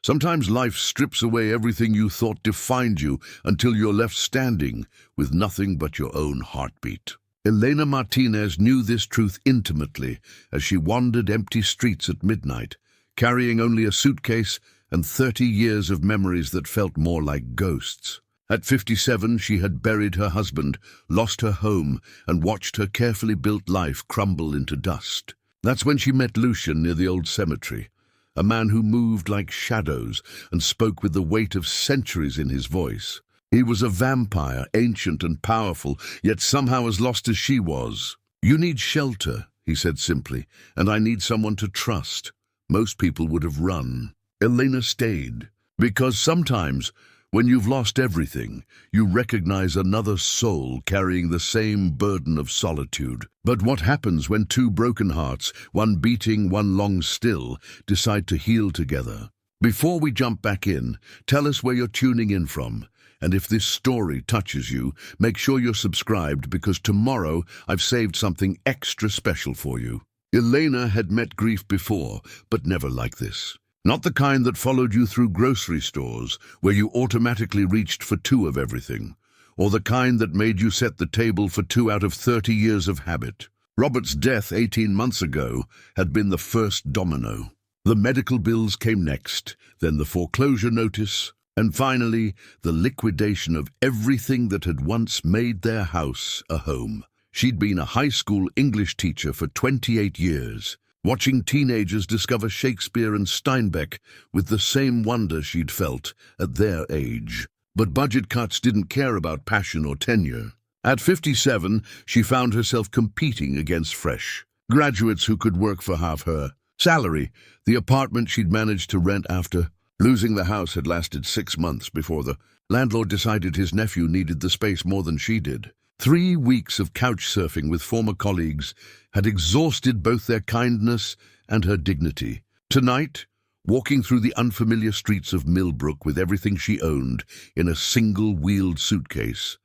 Sometimes life strips away everything you thought defined you until you're left standing with nothing but your own heartbeat. Elena Martinez knew this truth intimately as she wandered empty streets at midnight, carrying only a suitcase and 30 years of memories that felt more like ghosts. At 57, she had buried her husband, lost her home, and watched her carefully built life crumble into dust. That's when she met Lucian near the old cemetery, a man who moved like shadows and spoke with the weight of centuries in his voice. He was a vampire, ancient and powerful, yet somehow as lost as she was. "You need shelter," he said simply, "and I need someone to trust." Most people would have run. Elena stayed, because sometimes, when you've lost everything, you recognize another soul carrying the same burden of solitude. But what happens when two broken hearts, one beating, one long still, decide to heal together? Before we jump back in, tell us where you're tuning in from. And if this story touches you, make sure you're subscribed, because tomorrow I've saved something extra special for you. Elena had met grief before, but never like this. Not the kind that followed you through grocery stores, where you automatically reached for 2 of everything, or the kind that made you set the table for 2 out of 30 years of habit. Robert's death 18 months ago had been the first domino. The medical bills came next, then the foreclosure notice, and finally the liquidation of everything that had once made their house a home. She'd been a high school English teacher for 28 years, watching teenagers discover Shakespeare and Steinbeck with the same wonder she'd felt at their age. But budget cuts didn't care about passion or tenure. At 57, she found herself competing against fresh graduates who could work for half her salary. The apartment she'd managed to rent after losing the house had lasted 6 months before the landlord decided his nephew needed the space more than she did. 3 weeks of couch surfing with former colleagues had exhausted both their kindness and her dignity. Tonight, walking through the unfamiliar streets of Millbrook with everything she owned in a single-wheeled suitcase,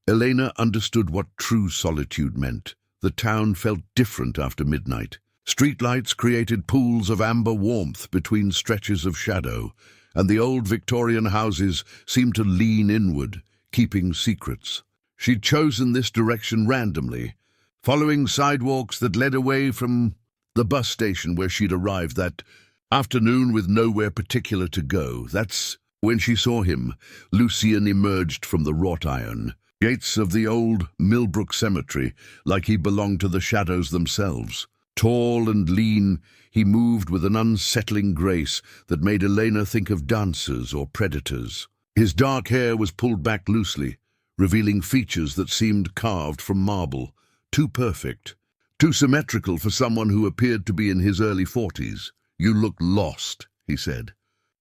Elena understood what true solitude meant. The town felt different after midnight. Streetlights created pools of amber warmth between stretches of shadow, and the old Victorian houses seemed to lean inward, keeping secrets. She'd chosen this direction randomly, following sidewalks that led away from the bus station where she'd arrived that afternoon with nowhere particular to go. That's when she saw him. Lucian emerged from the wrought iron gates of the old Millbrook cemetery like he belonged to the shadows themselves. Tall and lean, he moved with an unsettling grace that made Elena think of dancers or predators. His dark hair was pulled back loosely, revealing features that seemed carved from marble, too perfect, too symmetrical for someone who appeared to be in his early 40s. "You look lost," he said,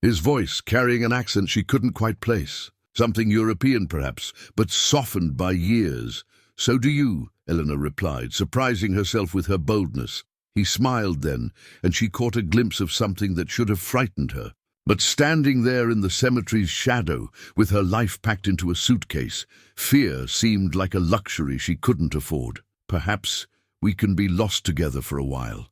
his voice carrying an accent she couldn't quite place. Something European, perhaps, but softened by years. "So do you," Elena replied, surprising herself with her boldness. He smiled then, and she caught a glimpse of something that should have frightened her. But standing there in the cemetery's shadow, with her life packed into a suitcase, fear seemed like a luxury she couldn't afford. "Perhaps we can be lost together for a while,"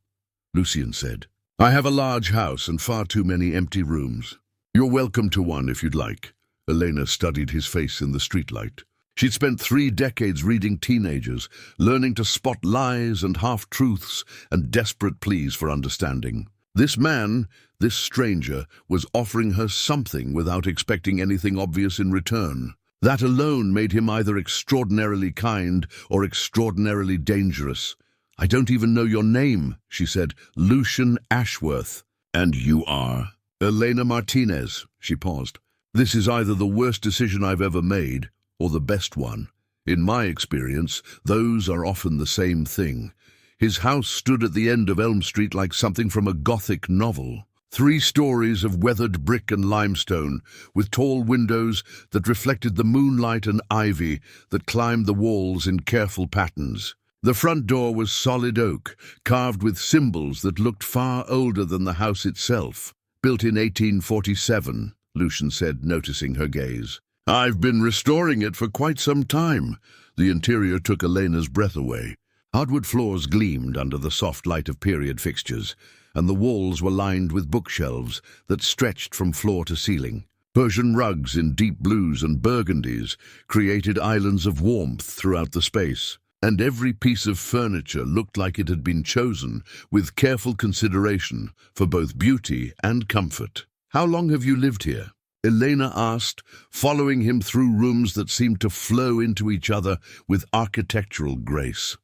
Lucian said. "I have a large house and far too many empty rooms. You're welcome to one if you'd like." Elena studied his face in the streetlight. She'd spent 3 decades reading teenagers, learning to spot lies and half-truths and desperate pleas for understanding. This man, this stranger, was offering her something without expecting anything obvious in return. That alone made him either extraordinarily kind or extraordinarily dangerous. "I don't even know your name," she said. "Lucian Ashworth." "And you are?" "Elena Martinez." She paused. "This is either the worst decision I've ever made, or the best one. In my experience, those are often the same thing." His house stood at the end of Elm Street like something from a Gothic novel. 3 stories of weathered brick and limestone, with tall windows that reflected the moonlight and ivy that climbed the walls in careful patterns. The front door was solid oak, carved with symbols that looked far older than the house itself. "Built in 1847, Lucian said, noticing her gaze. "I've been restoring it for quite some time." The interior took Elena's breath away. Hardwood floors gleamed under the soft light of period fixtures, and the walls were lined with bookshelves that stretched from floor to ceiling. Persian rugs in deep blues and burgundies created islands of warmth throughout the space, and every piece of furniture looked like it had been chosen with careful consideration for both beauty and comfort. "How long have you lived here?" Elena asked, following him through rooms that seemed to flow into each other with architectural grace.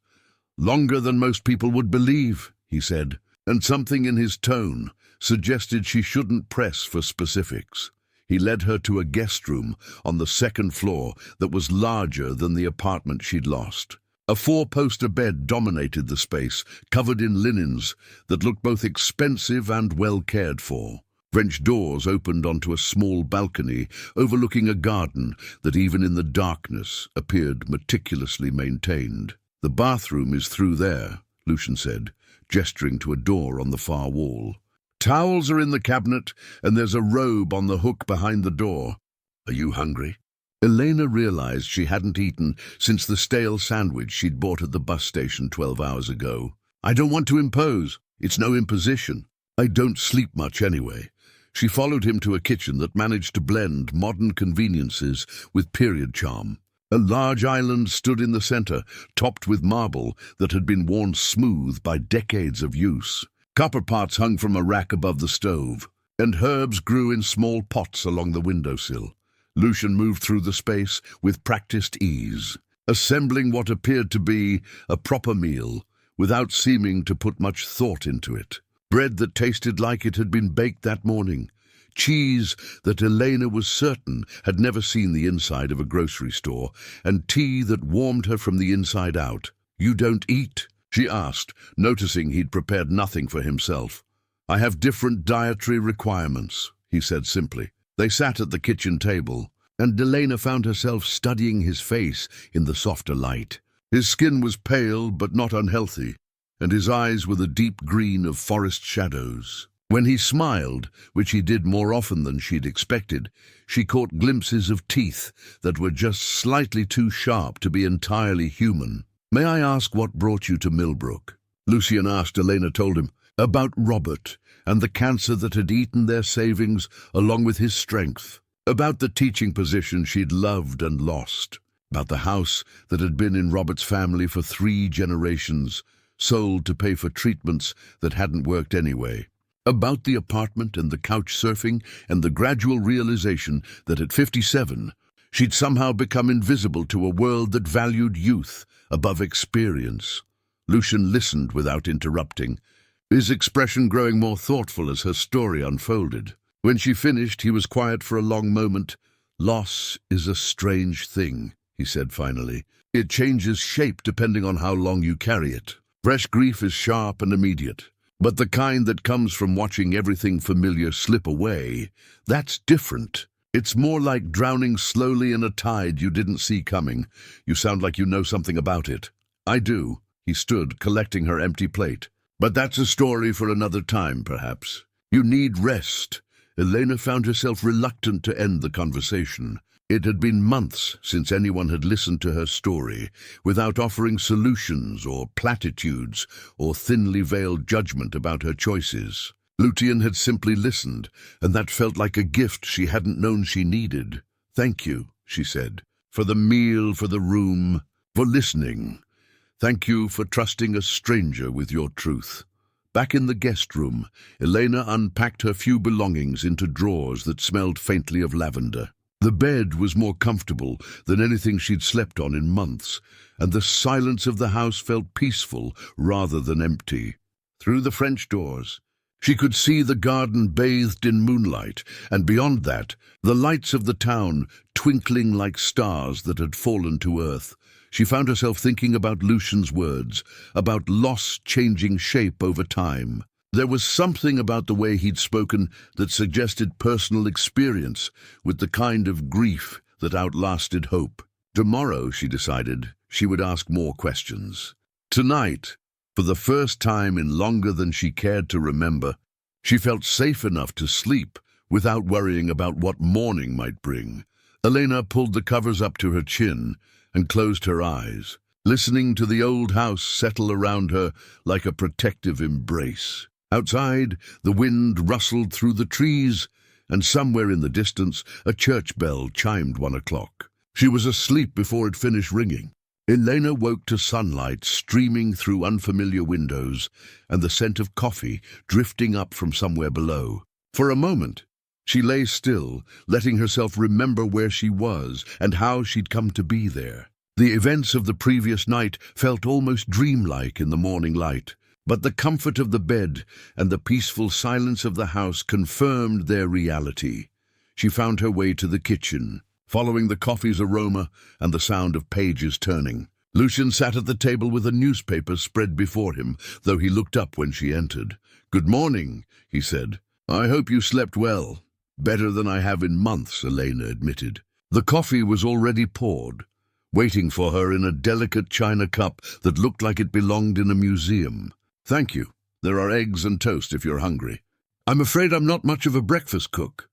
"Longer than most people would believe," he said, and something in his tone suggested she shouldn't press for specifics. He led her to a guest room on the second floor that was larger than the apartment she'd lost. A four-poster bed dominated the space, covered in linens that looked both expensive and well cared for. French doors opened onto a small balcony overlooking a garden that even in the darkness appeared meticulously maintained. "The bathroom is through there," Lucian said, gesturing to a door on the far wall. "Towels are in the cabinet, and there's a robe on the hook behind the door. Are you hungry?" Elena realized she hadn't eaten since the stale sandwich she'd bought at the bus station 12 hours ago. "I don't want to impose. It's no imposition. I don't sleep much anyway." She followed him to a kitchen that managed to blend modern conveniences with period charm. A large island stood in the center, topped with marble that had been worn smooth by decades of use. Copper pots hung from a rack above the stove, and herbs grew in small pots along the windowsill. Lucian moved through the space with practiced ease, assembling what appeared to be a proper meal without seeming to put much thought into it. Bread that tasted like it had been baked that morning, cheese that Elena was certain had never seen the inside of a grocery store, and tea that warmed her from the inside out. "You don't eat?" she asked, noticing he'd prepared nothing for himself. "I have different dietary requirements," he said simply. They sat at the kitchen table, and Elena found herself studying his face in the softer light. His skin was pale but not unhealthy, and his eyes were the deep green of forest shadows. When he smiled, which he did more often than she'd expected, she caught glimpses of teeth that were just slightly too sharp to be entirely human. "May I ask what brought you to Millbrook?" Lucian asked. Elena told him about Robert and the cancer that had eaten their savings along with his strength, about the teaching position she'd loved and lost, about the house that had been in Robert's family for 3 generations, sold to pay for treatments that hadn't worked anyway, about the apartment and the couch surfing and the gradual realization that at 57 she'd somehow become invisible to a world that valued youth above experience. Lucian listened without interrupting, his expression growing more thoughtful as her story unfolded. When she finished, he was quiet for a long moment. "Loss is a strange thing," he said finally. "It changes shape depending on how long you carry it. Fresh grief is sharp and immediate, but the kind that comes from watching everything familiar slip away, that's different. It's more like drowning slowly in a tide you didn't see coming. You sound like you know something about it." "I do." He stood, collecting her empty plate. "But that's a story for another time, perhaps. You need rest." Elena found herself reluctant to end the conversation. It had been months since anyone had listened to her story without offering solutions or platitudes or thinly veiled judgment about her choices. Lucian had simply listened, and that felt like a gift she hadn't known she needed. "Thank you," she said, "for the meal, for the room, for listening. Thank you for trusting a stranger with your truth." Back in the guest room, Elena unpacked her few belongings into drawers that smelled faintly of lavender. The bed was more comfortable than anything she'd slept on in months, and the silence of the house felt peaceful rather than empty. Through the French doors, she could see the garden bathed in moonlight, and beyond that, the lights of the town twinkling like stars that had fallen to earth. She found herself thinking about Lucian's words, about loss changing shape over time. There was something about the way he'd spoken that suggested personal experience with the kind of grief that outlasted hope. Tomorrow, she decided, she would ask more questions. Tonight, for the first time in longer than she cared to remember, she felt safe enough to sleep without worrying about what morning might bring. Elena pulled the covers up to her chin and closed her eyes, listening to the old house settle around her like a protective embrace. Outside, the wind rustled through the trees, and somewhere in the distance, a church bell chimed 1 o'clock. She was asleep before it finished ringing. Elena woke to sunlight streaming through unfamiliar windows and the scent of coffee drifting up from somewhere below. For a moment, she lay still, letting herself remember where she was and how she'd come to be there. The events of the previous night felt almost dreamlike in the morning light, but the comfort of the bed and the peaceful silence of the house confirmed their reality. She found her way to the kitchen, following the coffee's aroma and the sound of pages turning. Lucian sat at the table with a newspaper spread before him, though he looked up when she entered. "Good morning," he said. "I hope you slept well." "Better than I have in months," Elena admitted. The coffee was already poured, waiting for her in a delicate china cup that looked like it belonged in a museum. "Thank you. There are eggs and toast if you're hungry." "I'm afraid I'm not much of a breakfast cook,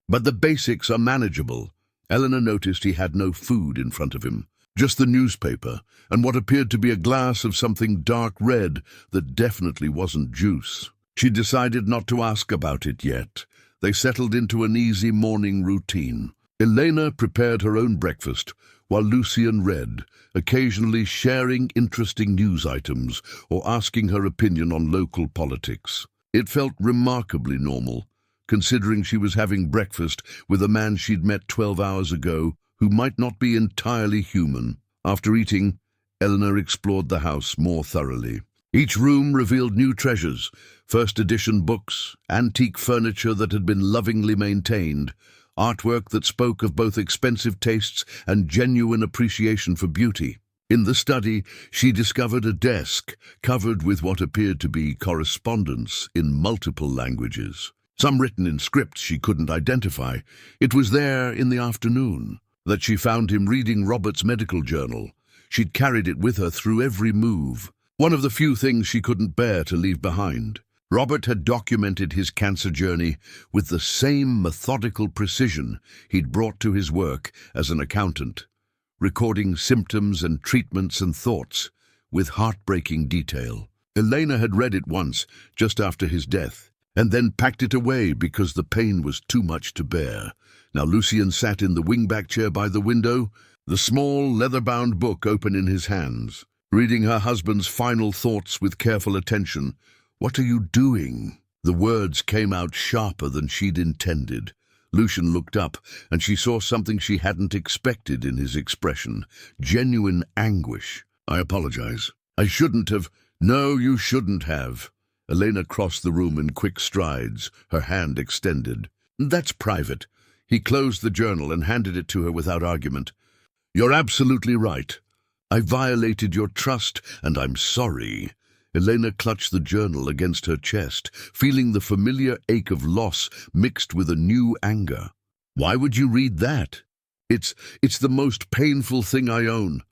but the basics are manageable." Elena noticed he had no food in front of him, just the newspaper and what appeared to be a glass of something dark red that definitely wasn't juice. She decided not to ask about it yet. They settled into an easy morning routine. Elena prepared her own breakfast, while Lucian read, occasionally sharing interesting news items or asking her opinion on local politics. It felt remarkably normal, considering she was having breakfast with a man she'd met 12 hours ago who might not be entirely human. After eating, Eleanor explored the house more thoroughly. Each room revealed new treasures, first-edition books, antique furniture that had been lovingly maintained, artwork that spoke of both expensive tastes and genuine appreciation for beauty. In the study, she discovered a desk covered with what appeared to be correspondence in multiple languages, some written in script she couldn't identify. It was there in the afternoon that she found him reading Robert's medical journal. She'd carried it with her through every move, one of the few things she couldn't bear to leave behind. Robert had documented his cancer journey with the same methodical precision he'd brought to his work as an accountant, recording symptoms and treatments and thoughts with heartbreaking detail. Elena had read it once, just after his death, and then packed it away because the pain was too much to bear. Now Lucian sat in the wingback chair by the window, the small leather-bound book open in his hands, reading her husband's final thoughts with careful attention. "What are you doing?" The words came out sharper than she'd intended. Lucian looked up, and she saw something she hadn't expected in his expression, genuine anguish. "I apologize. I shouldn't have." "No, you shouldn't have." Elena crossed the room in quick strides, her hand extended. "That's private." He closed the journal and handed it to her without argument. "You're absolutely right. I violated your trust, and I'm sorry." Elena clutched the journal against her chest, feeling the familiar ache of loss mixed with a new anger. "Why would you read that?" It's the most painful thing I own."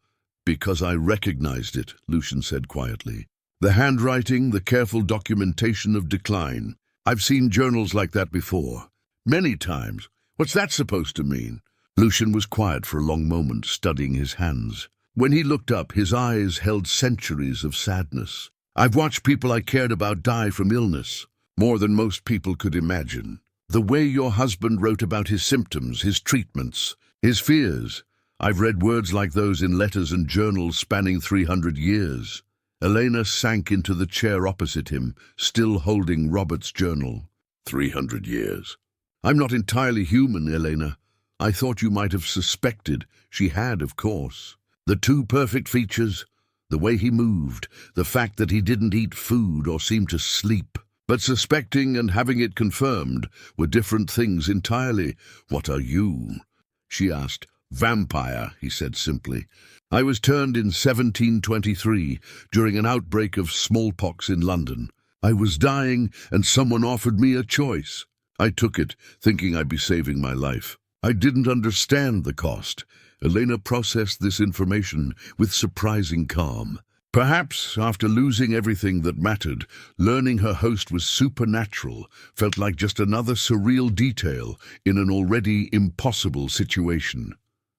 "Because I recognized it," Lucian said quietly. "The handwriting, the careful documentation of decline. I've seen journals like that before. Many times. What's that supposed to mean?" Lucian was quiet for a long moment, studying his hands. When he looked up, his eyes held centuries of sadness. "I've watched people I cared about die from illness, more than most people could imagine. The way your husband wrote about his symptoms, his treatments, his fears. I've read words like those in letters and journals spanning 300 years. Elena sank into the chair opposite him, still holding Robert's journal. 300 years. "I'm not entirely human, Elena. I thought you might have suspected." She had, of course. The two perfect features, the way he moved, the fact that he didn't eat food or seem to sleep. But suspecting and having it confirmed were different things entirely. "What are you?" she asked. "Vampire," he said simply. "I was turned in 1723 during an outbreak of smallpox in London. I was dying and someone offered me a choice. I took it, thinking I'd be saving my life. I didn't understand the cost." Elena processed this information with surprising calm. Perhaps, after losing everything that mattered, learning her host was supernatural felt like just another surreal detail in an already impossible situation.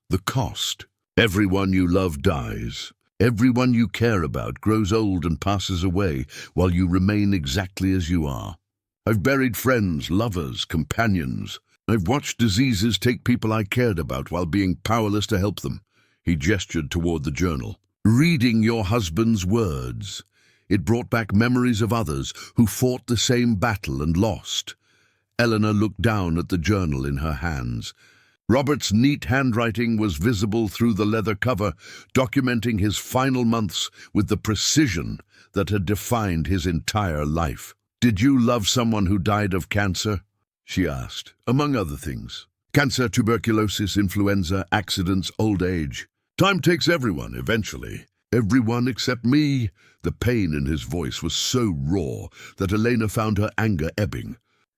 The cost. Everyone you love dies. Everyone you care about grows old and passes away, while you remain exactly as you are. I've buried friends, lovers, companions. I've watched diseases take people I cared about while being powerless to help them. He gestured toward the journal. Reading your husband's words. It brought back memories of others who fought the same battle and lost. Eleanor looked down at the journal in her hands. Robert's neat handwriting was visible through the leather cover, documenting his final months with the precision that had defined his entire life. "Did you love someone who died of cancer?" she asked, among other things. "Cancer, tuberculosis, influenza, accidents, old age. Time takes everyone, eventually. Everyone except me." The pain in his voice was so raw that Elena found her anger ebbing.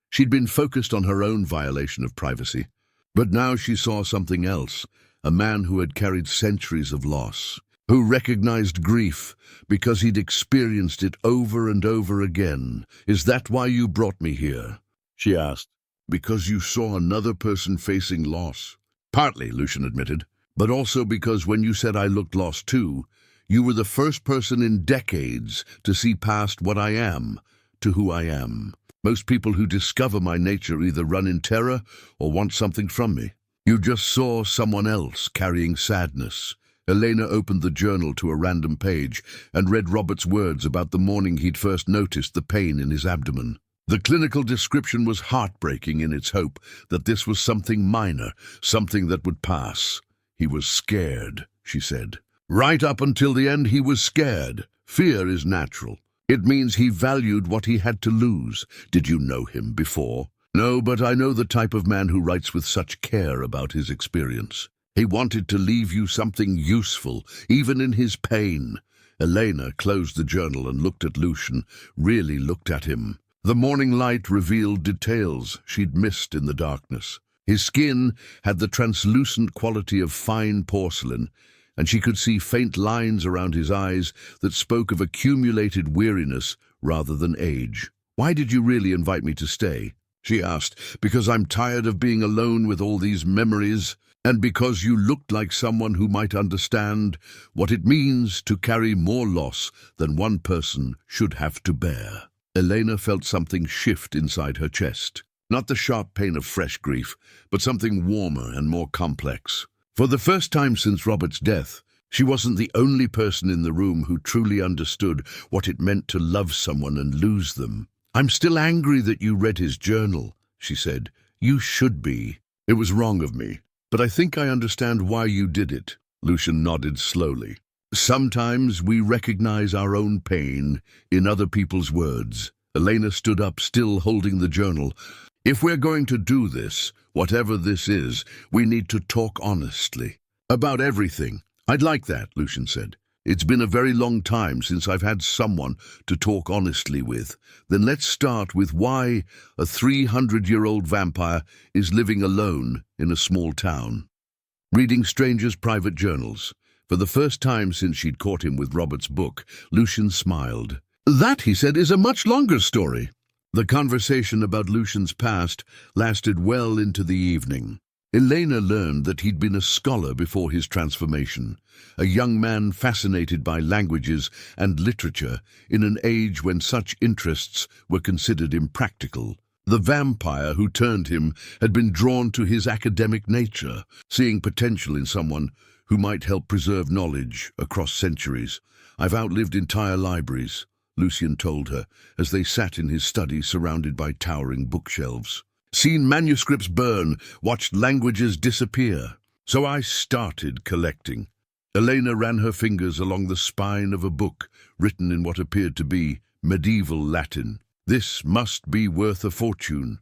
She'd been focused on her own violation of privacy. But now she saw something else, a man who had carried centuries of loss, who recognized grief because he'd experienced it over and over again. "Is that why you brought me here?" she asked. "Because you saw another person facing loss?" "Partly," Lucian admitted, "but also because when you said I looked lost too, you were the first person in decades to see past what I am to who I am. Most people who discover my nature either run in terror or want something from me. You just saw someone else carrying sadness." Elena opened the journal to a random page and read Robert's words about the morning he'd first noticed the pain in his abdomen. The clinical description was heartbreaking in its hope that this was something minor, something that would pass. "He was scared," she said. "Right up until the end he was scared. Fear is natural. It means he valued what he had to lose. Did you know him before?" "No, but I know the type of man who writes with such care about his experience. He wanted to leave you something useful, even in his pain." Elena closed the journal and looked at Lucian, really looked at him. The morning light revealed details she'd missed in the darkness. His skin had the translucent quality of fine porcelain, and she could see faint lines around his eyes that spoke of accumulated weariness rather than age. "Why did you really invite me to stay?" she asked. "Because I'm tired of being alone with all these memories, and because you looked like someone who might understand what it means to carry more loss than one person should have to bear." Elena felt something shift inside her chest. Not the sharp pain of fresh grief, but something warmer and more complex. For the first time since Robert's death, she wasn't the only person in the room who truly understood what it meant to love someone and lose them. "I'm still angry that you read his journal," she said. "You should be. It was wrong of me. But I think I understand why you did it." Lucian nodded slowly. "Sometimes we recognize our own pain in other people's words." Elena stood up, still holding the journal. "If we're going to do this, whatever this is, we need to talk honestly. About everything." "I'd like that," Lucian said. "It's been a very long time since I've had someone to talk honestly with." "Then let's start with why a 300-year-old vampire is living alone in a small town." Reading strangers' private journals. For the first time since she'd caught him with Robert's book, Lucian smiled. "That," he said, "is a much longer story." The conversation about Lucian's past lasted well into the evening. Elena learned that he'd been a scholar before his transformation, a young man fascinated by languages and literature in an age when such interests were considered impractical. The vampire who turned him had been drawn to his academic nature, seeing potential in someone who might help preserve knowledge across centuries. "I've outlived entire libraries," Lucian told her, as they sat in his study surrounded by towering bookshelves. "Seen manuscripts burn, watched languages disappear. So I started collecting." Elena ran her fingers along the spine of a book written in what appeared to be medieval Latin. "This must be worth a fortune.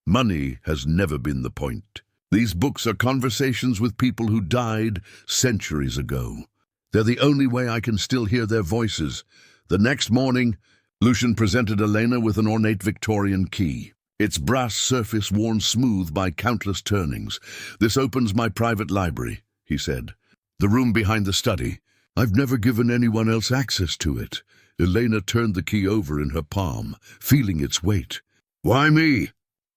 Money has never been the point. These books are conversations with people who died centuries ago. They're the only way I can still hear their voices." The next morning, Lucian presented Elena with an ornate Victorian key, its brass surface worn smooth by countless turnings. "This opens my private library," he said. "The room behind the study. I've never given anyone else access to it." Elena turned the key over in her palm, feeling its weight. "Why me?"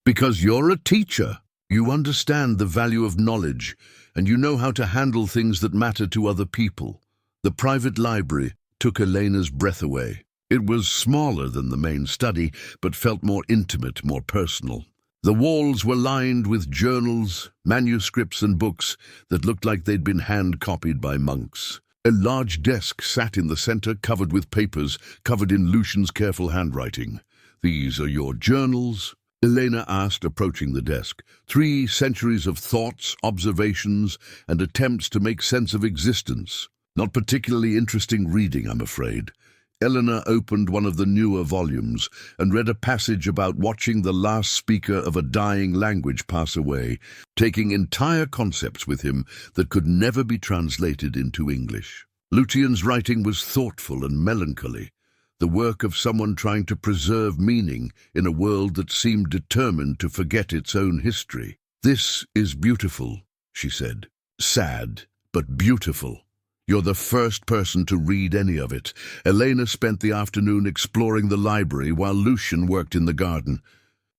"Because you're a teacher. You understand the value of knowledge, and you know how to handle things that matter to other people. The private library took Elena's breath away. It was smaller than the main study, but felt more intimate, more personal. The walls were lined with journals, manuscripts and books that looked like they'd been hand-copied by monks. A large desk sat in the center, covered with papers, covered in Lucian's careful handwriting. "These are your journals?" Elena asked, approaching the desk. 3 centuries of thoughts, observations, and attempts to make sense of existence. Not particularly interesting reading, I'm afraid. Elena opened one of the newer volumes and read a passage about watching the last speaker of a dying language pass away, taking entire concepts with him that could never be translated into English. Lucian's writing was thoughtful and melancholy, the work of someone trying to preserve meaning in a world that seemed determined to forget its own history. "This is beautiful," she said. "Sad, but beautiful. You're the first person to read any of it." Elena spent the afternoon exploring the library while Lucian worked in the garden.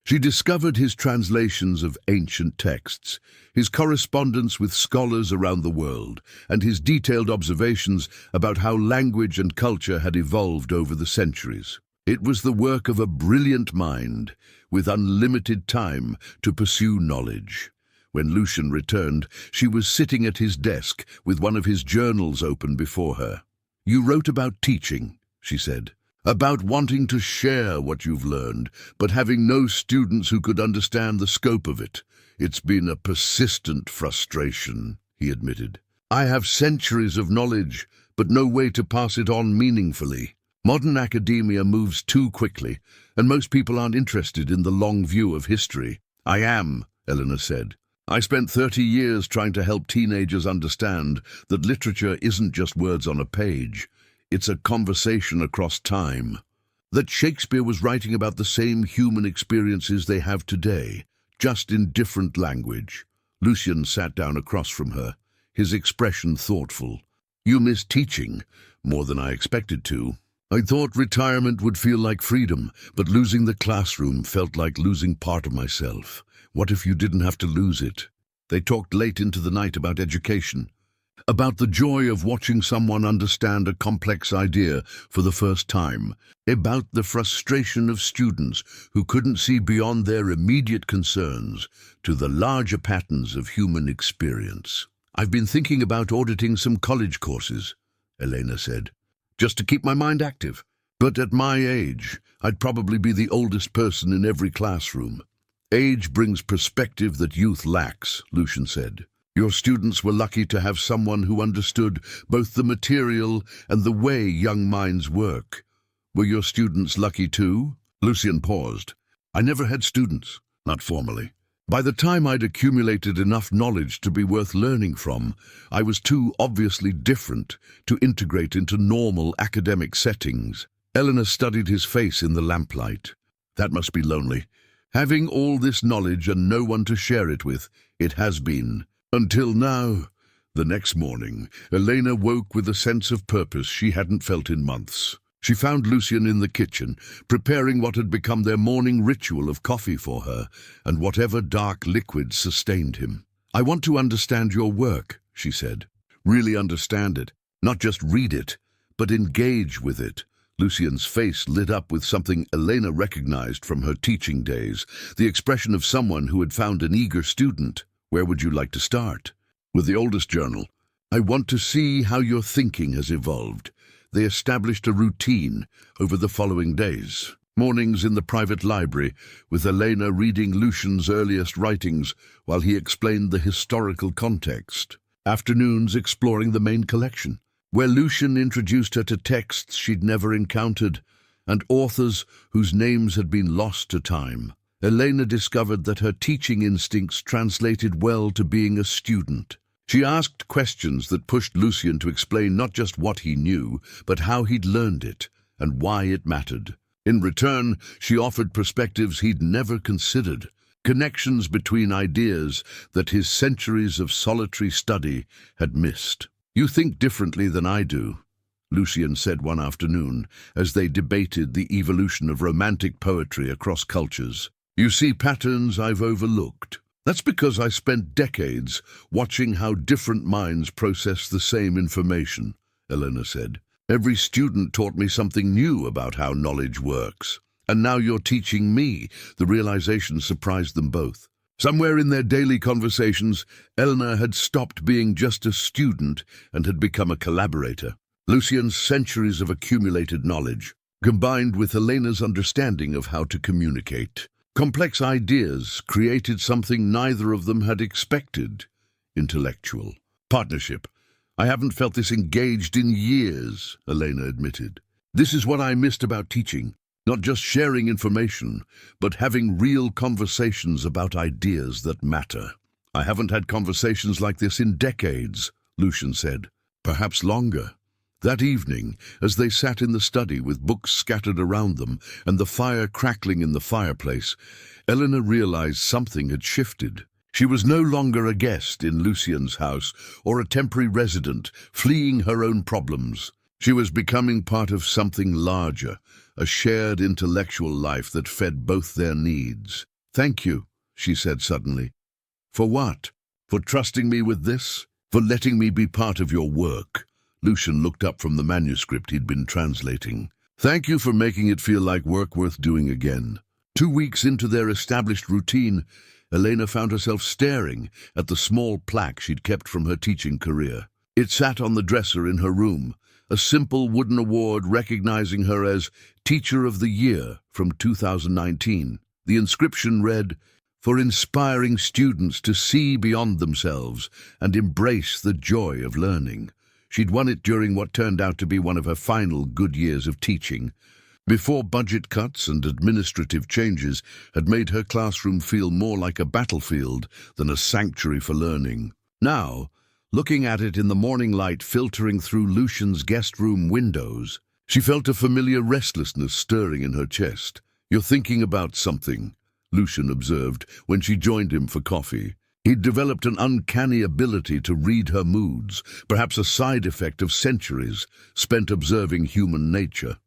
She discovered his translations of ancient texts, his correspondence with scholars around the world, and his detailed observations about how language and culture had evolved over the centuries. It was the work of a brilliant mind, with unlimited time to pursue knowledge. When Lucian returned, she was sitting at his desk with one of his journals open before her. "You wrote about teaching," she said. "About wanting to share what you've learned, but having no students who could understand the scope of it. It's been a persistent frustration," he admitted. "I have centuries of knowledge, but no way to pass it on meaningfully. Modern academia moves too quickly, and most people aren't interested in the long view of history." "I am," Elena said. "I spent 30 years trying to help teenagers understand that literature isn't just words on a page. It's a conversation across time. That Shakespeare was writing about the same human experiences they have today, just in different language." Lucian sat down across from her, his expression thoughtful. "You miss teaching more than I expected to. I thought retirement would feel like freedom, but losing the classroom felt like losing part of myself. What if you didn't have to lose it?" They talked late into the night about education, about the joy of watching someone understand a complex idea for the first time, about the frustration of students who couldn't see beyond their immediate concerns to the larger patterns of human experience. "I've been thinking about auditing some college courses," Elena said, "just to keep my mind active. But at my age, I'd probably be the oldest person in every classroom." "Age brings perspective that youth lacks," Lucian said. "Your students were lucky to have someone who understood both the material and the way young minds work. Were your students lucky too?" Lucian paused. "I never had students, not formally. By the time I'd accumulated enough knowledge to be worth learning from, I was too obviously different to integrate into normal academic settings." Elena studied his face in the lamplight. "That must be lonely. Having all this knowledge and no one to share it with, it has been. Until now." The next morning, Elena woke with a sense of purpose she hadn't felt in months. She found Lucian in the kitchen, preparing what had become their morning ritual of coffee for her, and whatever dark liquid sustained him. "I want to understand your work," she said. "Really understand it, not just read it, but engage with it." Lucian's face lit up with something Elena recognized from her teaching days, the expression of someone who had found an eager student. "Where would you like to start?" "With the oldest journal. I want to see how your thinking has evolved." They established a routine over the following days. Mornings in the private library, with Elena reading Lucian's earliest writings while he explained the historical context. Afternoons exploring the main collection, where Lucian introduced her to texts she'd never encountered, and authors whose names had been lost to time. Elena discovered that her teaching instincts translated well to being a student. She asked questions that pushed Lucian to explain not just what he knew, but how he'd learned it, and why it mattered. In return, she offered perspectives he'd never considered, connections between ideas that his centuries of solitary study had missed. "You think differently than I do," Lucian said one afternoon, as they debated the evolution of romantic poetry across cultures. "You see patterns I've overlooked. That's because I spent decades watching how different minds process the same information." Elena said. Every student taught me something new about how knowledge works. And now you're teaching me. The realization surprised them both. Somewhere in their daily conversations, Elena had stopped being just a student and had become a collaborator. Lucian's centuries of accumulated knowledge, combined with Elena's understanding of how to communicate. Complex ideas created something neither of them had expected. Intellectual. Partnership. I haven't felt this engaged in years, Elena admitted. This is what I missed about teaching. Not just sharing information, but having real conversations about ideas that matter. I haven't had conversations like this in decades, Lucian said. Perhaps longer. That evening, as they sat in the study with books scattered around them and the fire crackling in the fireplace, Elena realized something had shifted. She was no longer a guest in Lucian's house or a temporary resident fleeing her own problems. She was becoming part of something larger, a shared intellectual life that fed both their needs. Thank you, she said suddenly. For what? For trusting me with this? For letting me be part of your work? Lucian looked up from the manuscript he'd been translating. Thank you for making it feel like work worth doing again. 2 weeks into their established routine, Elena found herself staring at the small plaque she'd kept from her teaching career. It sat on the dresser in her room, a simple wooden award recognizing her as Teacher of the Year from 2019. The inscription read, "For inspiring students to see beyond themselves and embrace the joy of learning." She'd won it during what turned out to be one of her final good years of teaching, before budget cuts and administrative changes had made her classroom feel more like a battlefield than a sanctuary for learning. Now, looking at it in the morning light filtering through Lucian's guest room windows, she felt a familiar restlessness stirring in her chest. "You're thinking about something," Lucian observed when she joined him for coffee. He'd developed an uncanny ability to read her moods, perhaps a side effect of centuries spent observing human nature.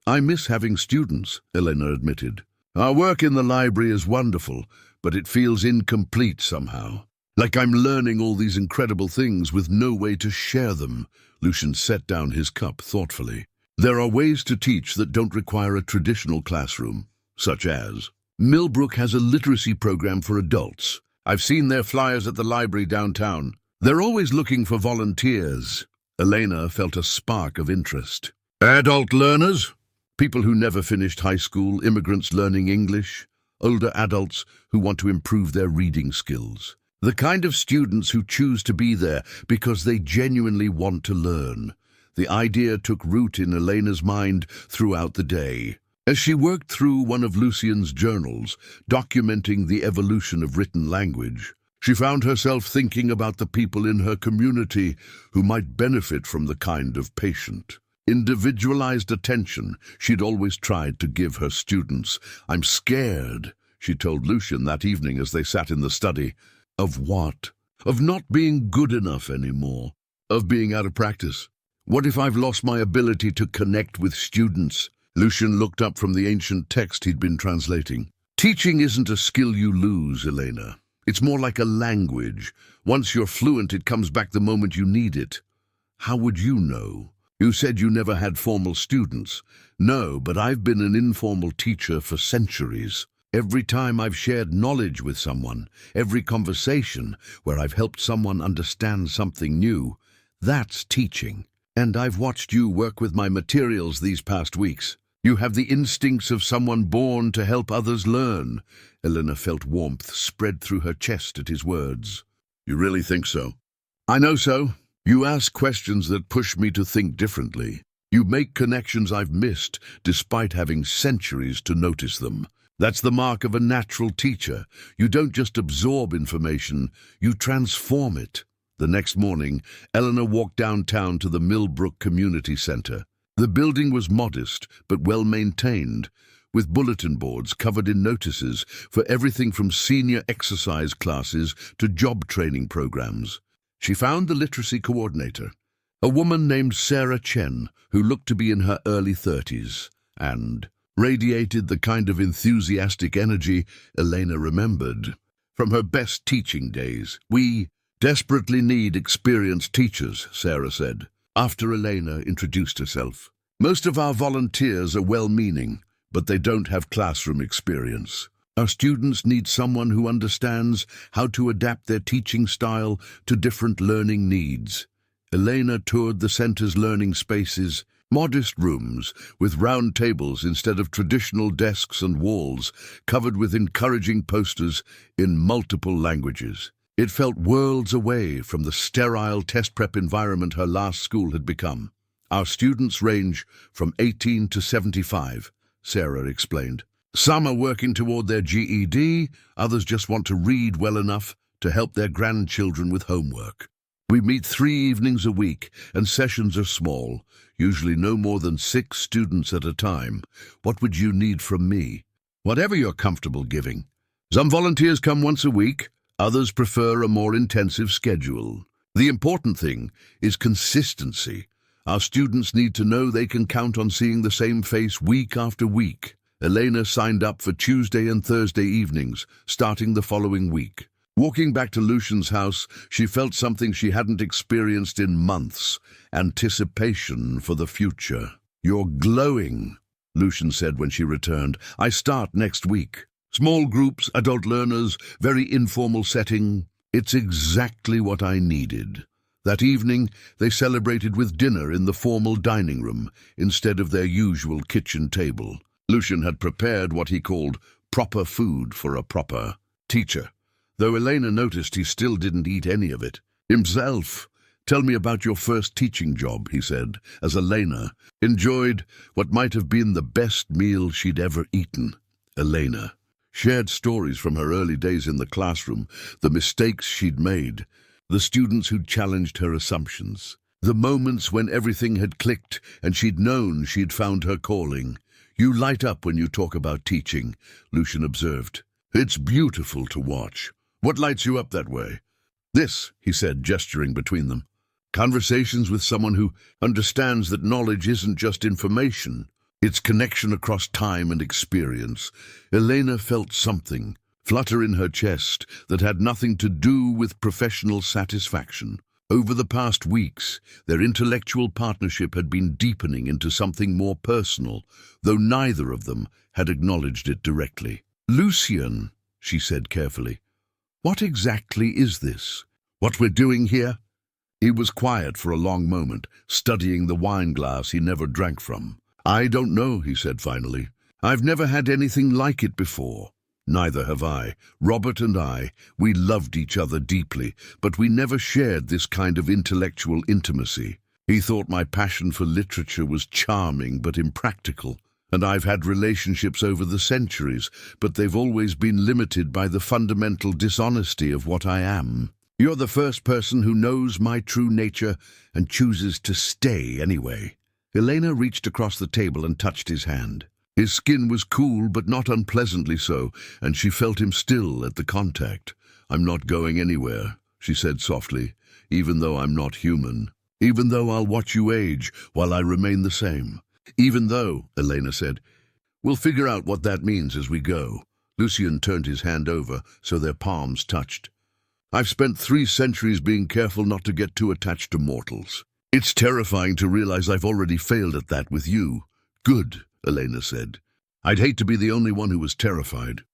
"I miss having students," Elena admitted. "Our work in the library is wonderful, but it feels incomplete somehow. Like I'm learning all these incredible things with no way to share them." Lucian set down his cup thoughtfully. "There are ways to teach that don't require a traditional classroom, such as Millbrook has a literacy program for adults. I've seen their flyers at the library downtown. They're always looking for volunteers." Elena felt a spark of interest. "Adult learners? People who never finished high school, immigrants learning English, older adults who want to improve their reading skills. The kind of students who choose to be there because they genuinely want to learn." The idea took root in Elena's mind throughout the day. As she worked through one of Lucian's journals, documenting the evolution of written language, she found herself thinking about the people in her community who might benefit from the kind of patient, individualized attention she'd always tried to give her students. "I'm scared," she told Lucian that evening as they sat in the study. "Of what? Of not being good enough anymore. Of being out of practice. What if I've lost my ability to connect with students?" Lucian looked up from the ancient text he'd been translating. "Teaching isn't a skill you lose, Elena. It's more like a language. Once you're fluent, it comes back the moment you need it." "How would you know? You said you never had formal students." "No, but I've been an informal teacher for centuries. Every time I've shared knowledge with someone, every conversation where I've helped someone understand something new, that's teaching. And I've watched you work with my materials these past weeks. You have the instincts of someone born to help others learn." Elena felt warmth spread through her chest at his words. "You really think so?" "I know so. You ask questions that push me to think differently. You make connections I've missed, despite having centuries to notice them. That's the mark of a natural teacher. You don't just absorb information, you transform it." The next morning, Elena walked downtown to the Millbrook Community Center. The building was modest but well-maintained, with bulletin boards covered in notices for everything from senior exercise classes to job training programs. She found the literacy coordinator, a woman named Sarah Chen, who looked to be in her early 30s, and radiated the kind of enthusiastic energy Elena remembered from her best teaching days. "We desperately need experienced teachers," Sarah said. after Elena introduced herself. Most of our volunteers are well-meaning, but they don't have classroom experience. Our students need someone who understands how to adapt their teaching style to different learning needs. Elena toured the center's learning spaces, modest rooms with round tables instead of traditional desks and walls covered with encouraging posters in multiple languages. It felt worlds away from the sterile test prep environment her last school had become. Our students range from 18 to 75, Sarah explained. Some are working toward their GED, others just want to read well enough to help their grandchildren with homework. We meet 3 evenings a week, and sessions are small, usually no more than 6 students at a time. What would you need from me? Whatever you're comfortable giving. Some volunteers come once a week, others prefer a more intensive schedule. The important thing is consistency. Our students need to know they can count on seeing the same face week after week. Elena signed up for Tuesday and Thursday evenings, starting the following week. Walking back to Lucian's house, she felt something she hadn't experienced in months: anticipation for the future. "You're glowing," Lucian said when she returned. "I start next week. Small groups, adult learners, very informal setting. It's exactly what I needed." That evening, they celebrated with dinner in the formal dining room instead of their usual kitchen table. Lucian had prepared what he called proper food for a proper teacher, though Elena noticed he still didn't eat any of it. Himself. "Tell me about your first teaching job," he said, as Elena enjoyed what might have been the best meal she'd ever eaten. Elena shared stories from her early days in the classroom, the mistakes she'd made, the students who'd challenged her assumptions, the moments when everything had clicked and she'd known she'd found her calling. "You light up when you talk about teaching," Lucian observed. "It's beautiful to watch. What lights you up that way?" "This," he said, gesturing between them. "Conversations with someone who understands that knowledge isn't just information. It's connection across time and experience." Elena felt something flutter in her chest that had nothing to do with professional satisfaction. Over the past weeks, their intellectual partnership had been deepening into something more personal, though neither of them had acknowledged it directly. "Lucian," she said carefully, "what exactly is this? What we're doing here?" He was quiet for a long moment, studying the wine glass he never drank from. "I don't know," he said finally. "I've never had anything like it before." "Neither have I. Robert and I, we loved each other deeply, but we never shared this kind of intellectual intimacy. He thought my passion for literature was charming but impractical, and I've had relationships over the centuries, but they've always been limited by the fundamental dishonesty of what I am. You're the first person who knows my true nature and chooses to stay anyway." Elena reached across the table and touched his hand. His skin was cool but not unpleasantly so, and she felt him still at the contact. "I'm not going anywhere," she said softly, "even though I'm not human. Even though I'll watch you age while I remain the same. Even though," Elena said, "we'll figure out what that means as we go." Lucian turned his hand over so their palms touched. "I've spent 3 centuries being careful not to get too attached to mortals. It's terrifying to realize I've already failed at that with you." "Good," Elena said. "I'd hate to be the only one who was terrified."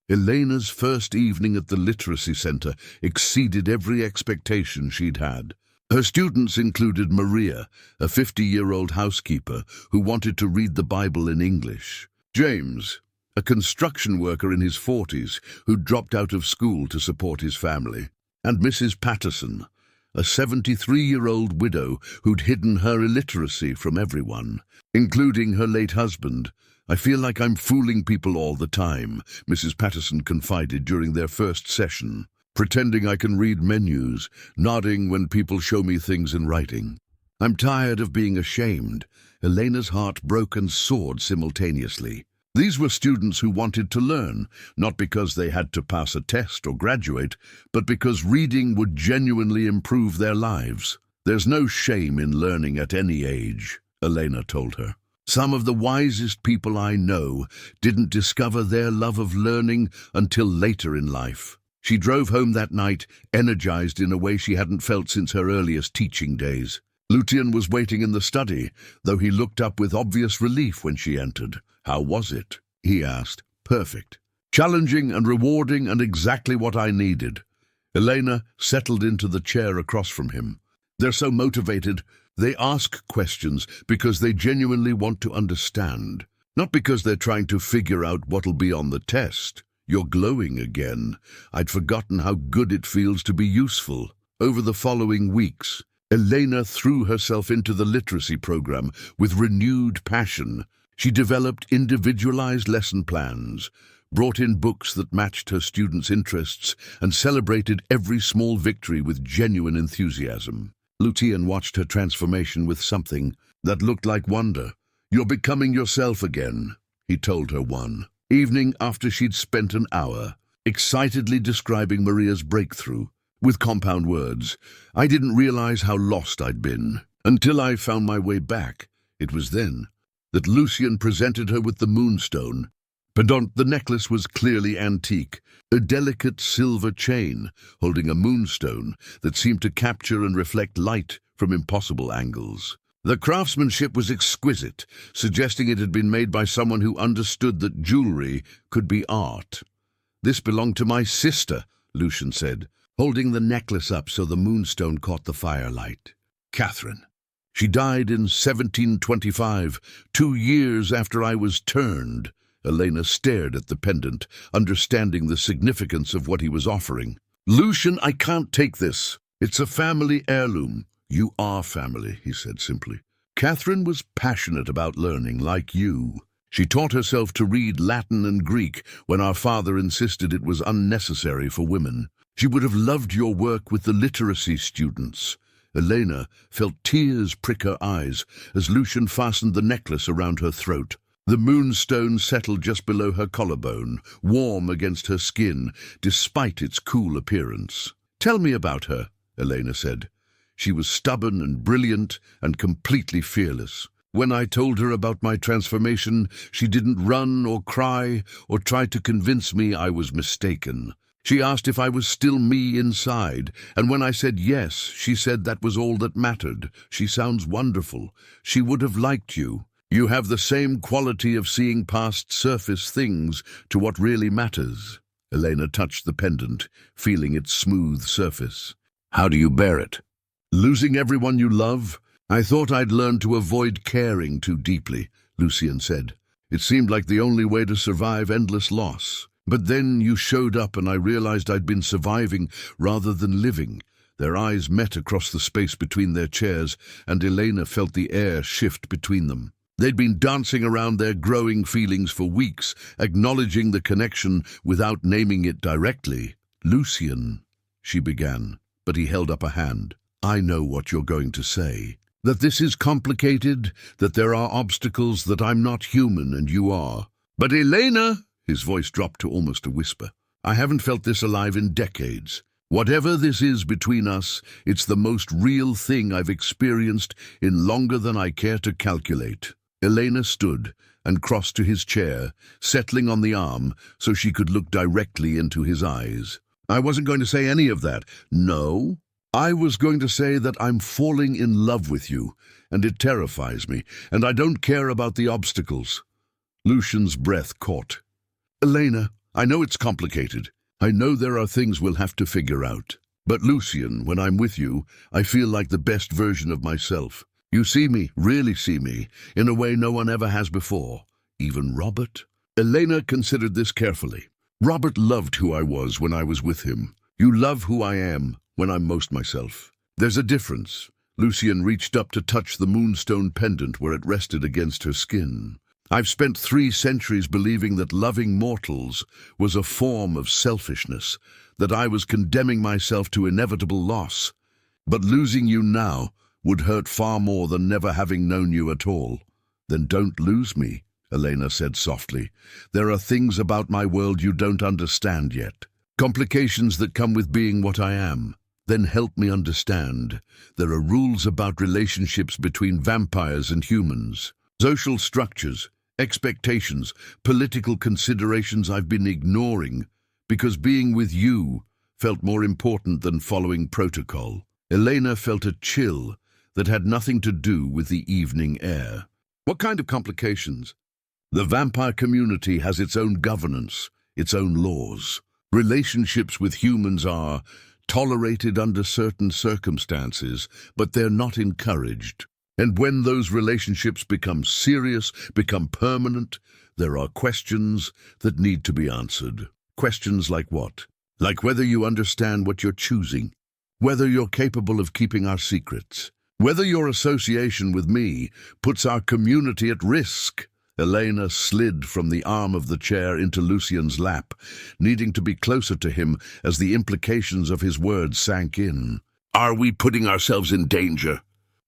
Elena's first evening at the literacy center exceeded every expectation she'd had. Her students included Maria, a 50-year-old housekeeper who wanted to read the Bible in English; James, a construction worker in his 40s who dropped out of school to support his family; and Mrs. Patterson, a 73-year-old widow who'd hidden her illiteracy from everyone, including her late husband. "I feel like I'm fooling people all the time," Mrs. Patterson confided during their first session, "pretending I can read menus, nodding when people show me things in writing. I'm tired of being ashamed." Elena's heart broke and soared simultaneously. These were students who wanted to learn, not because they had to pass a test or graduate, but because reading would genuinely improve their lives. "There's no shame in learning at any age," Elena told her. "Some of the wisest people I know didn't discover their love of learning until later in life." She drove home that night, energized in a way she hadn't felt since her earliest teaching days. Lucian was waiting in the study, though he looked up with obvious relief when she entered. "How was it?" he asked. "Perfect. Challenging and rewarding and exactly what I needed." Elena settled into the chair across from him. "They're so motivated. They ask questions because they genuinely want to understand, not because they're trying to figure out what'll be on the test." "You're glowing again. I'd forgotten how good it feels to be useful." Over the following weeks, Elena threw herself into the literacy program with renewed passion. She developed individualized lesson plans, brought in books that matched her students' interests, and celebrated every small victory with genuine enthusiasm. Lucian watched her transformation with something that looked like wonder. "You're becoming yourself again," he told her one evening after she'd spent an hour excitedly describing Maria's breakthrough with compound words. "I didn't realize how lost I'd been until I found my way back." It was then that Lucian presented her with the moonstone. Pendant, the necklace was clearly antique, a delicate silver chain holding a moonstone that seemed to capture and reflect light from impossible angles. The craftsmanship was exquisite, suggesting it had been made by someone who understood that jewelry could be art. "This belonged to my sister," Lucian said, holding the necklace up so the moonstone caught the firelight. "Catherine. She died in 1725, 2 years after I was turned." Elena stared at the pendant, understanding the significance of what he was offering. "Lucian, I can't take this. It's a family heirloom." "You are family," he said simply. "Catherine was passionate about learning, like you. She taught herself to read Latin and Greek when our father insisted it was unnecessary for women. She would have loved your work with the literacy students." Elena felt tears prick her eyes as Lucian fastened the necklace around her throat. The moonstone settled just below her collarbone, warm against her skin, despite its cool appearance. "Tell me about her," Elena said. She was stubborn and brilliant and completely fearless. When I told her about my transformation, she didn't run or cry or try to convince me I was mistaken. She asked if I was still me inside, and when I said yes, she said that was all that mattered. "She sounds wonderful. She would have liked you. You have the same quality of seeing past surface things to what really matters." Elena touched the pendant, feeling its smooth surface. "How do you bear it?" "Losing everyone you love? I thought I'd learned to avoid caring too deeply," Lucian said. "It seemed like the only way to survive endless loss. But then you showed up and I realized I'd been surviving rather than living." Their eyes met across the space between their chairs, and Elena felt the air shift between them. They'd been dancing around their growing feelings for weeks, acknowledging the connection without naming it directly. "Lucian," she began, but he held up a hand. "I know what you're going to say. That this is complicated, that there are obstacles, that I'm not human and you are. But Elena," his voice dropped to almost a whisper, "I haven't felt this alive in decades. Whatever this is between us, it's the most real thing I've experienced in longer than I care to calculate." Elena stood and crossed to his chair, settling on the arm so she could look directly into his eyes. "I wasn't going to say any of that. No. I was going to say that I'm falling in love with you, and it terrifies me, and I don't care about the obstacles." Lucian's breath caught. "Elena, I know it's complicated. I know there are things we'll have to figure out. But Lucian, when I'm with you, I feel like the best version of myself. You see me, really see me, in a way no one ever has before. Even Robert?" Elena considered this carefully. "Robert loved who I was when I was with him. You love who I am when I'm most myself. There's a difference." Lucian reached up to touch the moonstone pendant where it rested against her skin. "I've spent 3 centuries believing that loving mortals was a form of selfishness, that I was condemning myself to inevitable loss. But losing you now would hurt far more than never having known you at all." "Then don't lose me," Elena said softly. "There are things about my world you don't understand yet. Complications that come with being what I am. Then help me understand. There are rules about relationships between vampires and humans. Social structures, expectations, political considerations I've been ignoring because being with you felt more important than following protocol." Elena felt a chill that had nothing to do with the evening air. What kind of complications? The vampire community has its own governance, its own laws. Relationships with humans are tolerated under certain circumstances, but they're not encouraged. And when those relationships become serious, become permanent, there are questions that need to be answered. Questions like what? Like whether you understand what you're choosing, whether you're capable of keeping our secrets, whether your association with me puts our community at risk. Elena slid from the arm of the chair into Lucian's lap, needing to be closer to him as the implications of his words sank in. Are we putting ourselves in danger?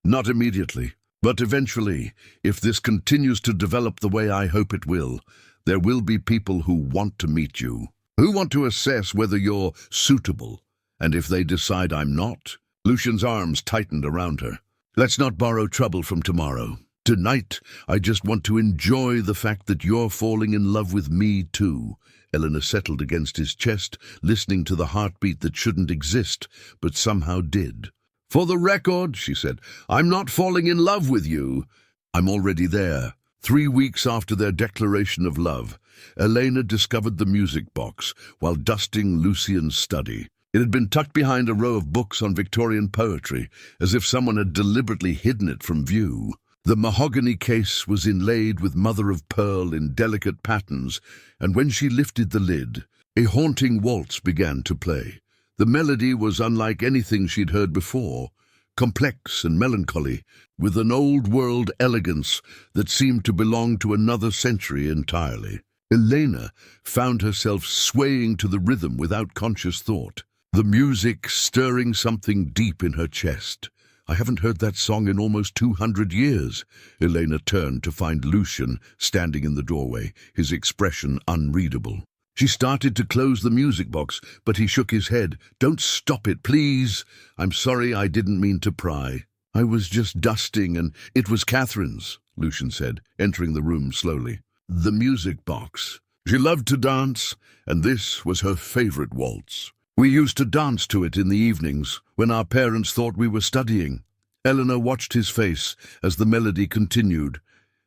Not immediately, but eventually, if this continues to develop the way I hope it will, there will be people who want to meet you, who want to assess whether you're suitable, and if they decide I'm not. Lucian's arms tightened around her. Let's not borrow trouble from tomorrow. Tonight, I just want to enjoy the fact that you're falling in love with me too. Elena settled against his chest, listening to the heartbeat that shouldn't exist, but somehow did. For the record, she said, I'm not falling in love with you. I'm already there. 3 weeks after their declaration of love, Elena discovered the music box while dusting Lucian's study. It had been tucked behind a row of books on Victorian poetry, as if someone had deliberately hidden it from view. The mahogany case was inlaid with mother-of-pearl in delicate patterns, and when she lifted the lid, a haunting waltz began to play. The melody was unlike anything she'd heard before, complex and melancholy, with an old-world elegance that seemed to belong to another century entirely. Elena found herself swaying to the rhythm without conscious thought, the music stirring something deep in her chest. I haven't heard that song in almost 200 years. Elena turned to find Lucian standing in the doorway, his expression unreadable. She started to close the music box, but he shook his head. Don't stop it, please. I'm sorry, I didn't mean to pry. I was just dusting, and it was Catherine's, Lucian said, entering the room slowly. The music box. She loved to dance, and this was her favorite waltz. We used to dance to it in the evenings, when our parents thought we were studying. Eleanor watched his face as the melody continued,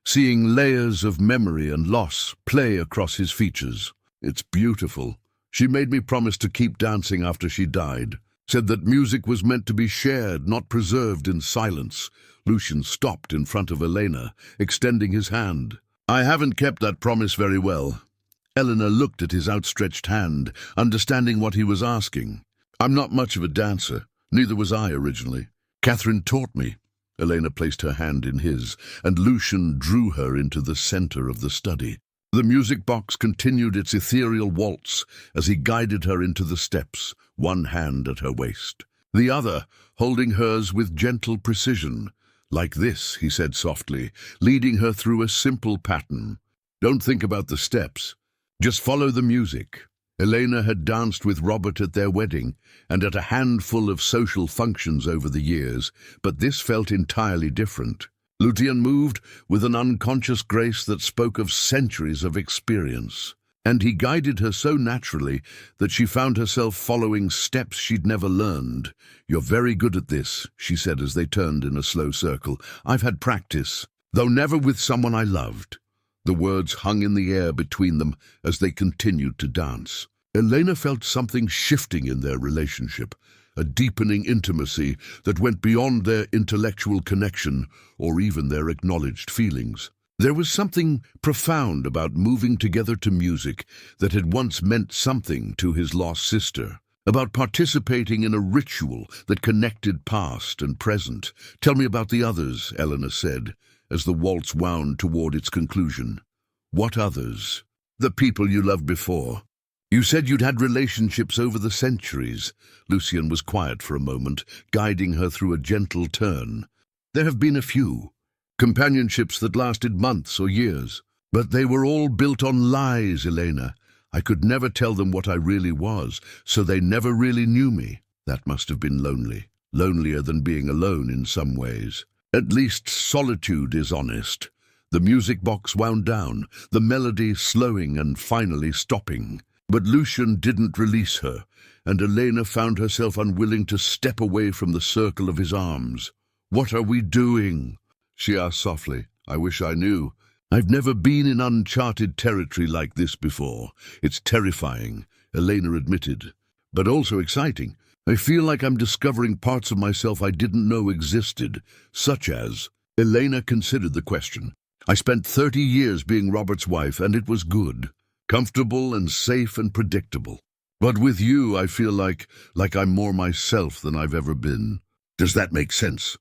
seeing layers of memory and loss play across his features. It's beautiful. She made me promise to keep dancing after she died. Said that music was meant to be shared, not preserved in silence. Lucian stopped in front of Elena, extending his hand. I haven't kept that promise very well. Eleanor looked at his outstretched hand, understanding what he was asking. I'm not much of a dancer. Neither was I originally. Catherine taught me. Elena placed her hand in his, and Lucian drew her into the center of the study. The music box continued its ethereal waltz as he guided her into the steps, one hand at her waist, the other holding hers with gentle precision. Like this, he said softly, leading her through a simple pattern. Don't think about the steps. Just follow the music. Elena had danced with Robert at their wedding and at a handful of social functions over the years, but this felt entirely different. Lucian moved with an unconscious grace that spoke of centuries of experience, and he guided her so naturally that she found herself following steps she'd never learned. You're very good at this, she said as they turned in a slow circle. I've had practice, though never with someone I loved. The words hung in the air between them as they continued to dance. Elena felt something shifting in their relationship, a deepening intimacy that went beyond their intellectual connection or even their acknowledged feelings. There was something profound about moving together to music that had once meant something to his lost sister, about participating in a ritual that connected past and present. Tell me about the others, Elena said, as the waltz wound toward its conclusion. What others? The people you loved before. You said you'd had relationships over the centuries. Lucian was quiet for a moment, guiding her through a gentle turn. There have been a few. Companionships that lasted months or years. But they were all built on lies, Elena. I could never tell them what I really was, so they never really knew me. That must have been lonely. Lonelier than being alone in some ways. At least solitude is honest. The music box wound down, the melody slowing and finally stopping. But Lucian didn't release her, and Elena found herself unwilling to step away from the circle of his arms. What are we doing? She asked softly. I wish I knew. I've never been in uncharted territory like this before. It's terrifying, Elena admitted, but also exciting. I feel like I'm discovering parts of myself I didn't know existed, such as... Elena considered the question. I spent 30 years being Robert's wife, and it was good, comfortable and safe and predictable. But with you, I feel like I'm more myself than I've ever been. Does that make sense?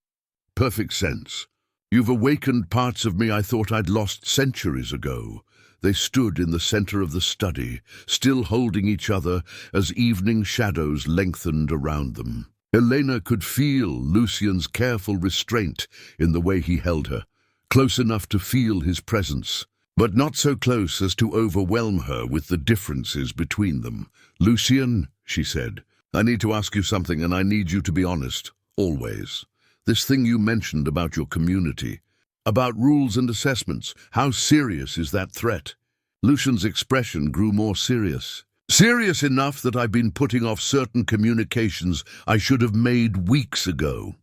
Perfect sense. You've awakened parts of me I thought I'd lost centuries ago. They stood in the center of the study, still holding each other as evening shadows lengthened around them. Elena could feel Lucian's careful restraint in the way he held her, close enough to feel his presence, but not so close as to overwhelm her with the differences between them. Lucian, she said, I need to ask you something, and I need you to be honest, always. This thing you mentioned about your community, about rules and assessments, how serious is that threat? Lucian's expression grew more serious. Serious enough that I've been putting off certain communications I should have made weeks ago.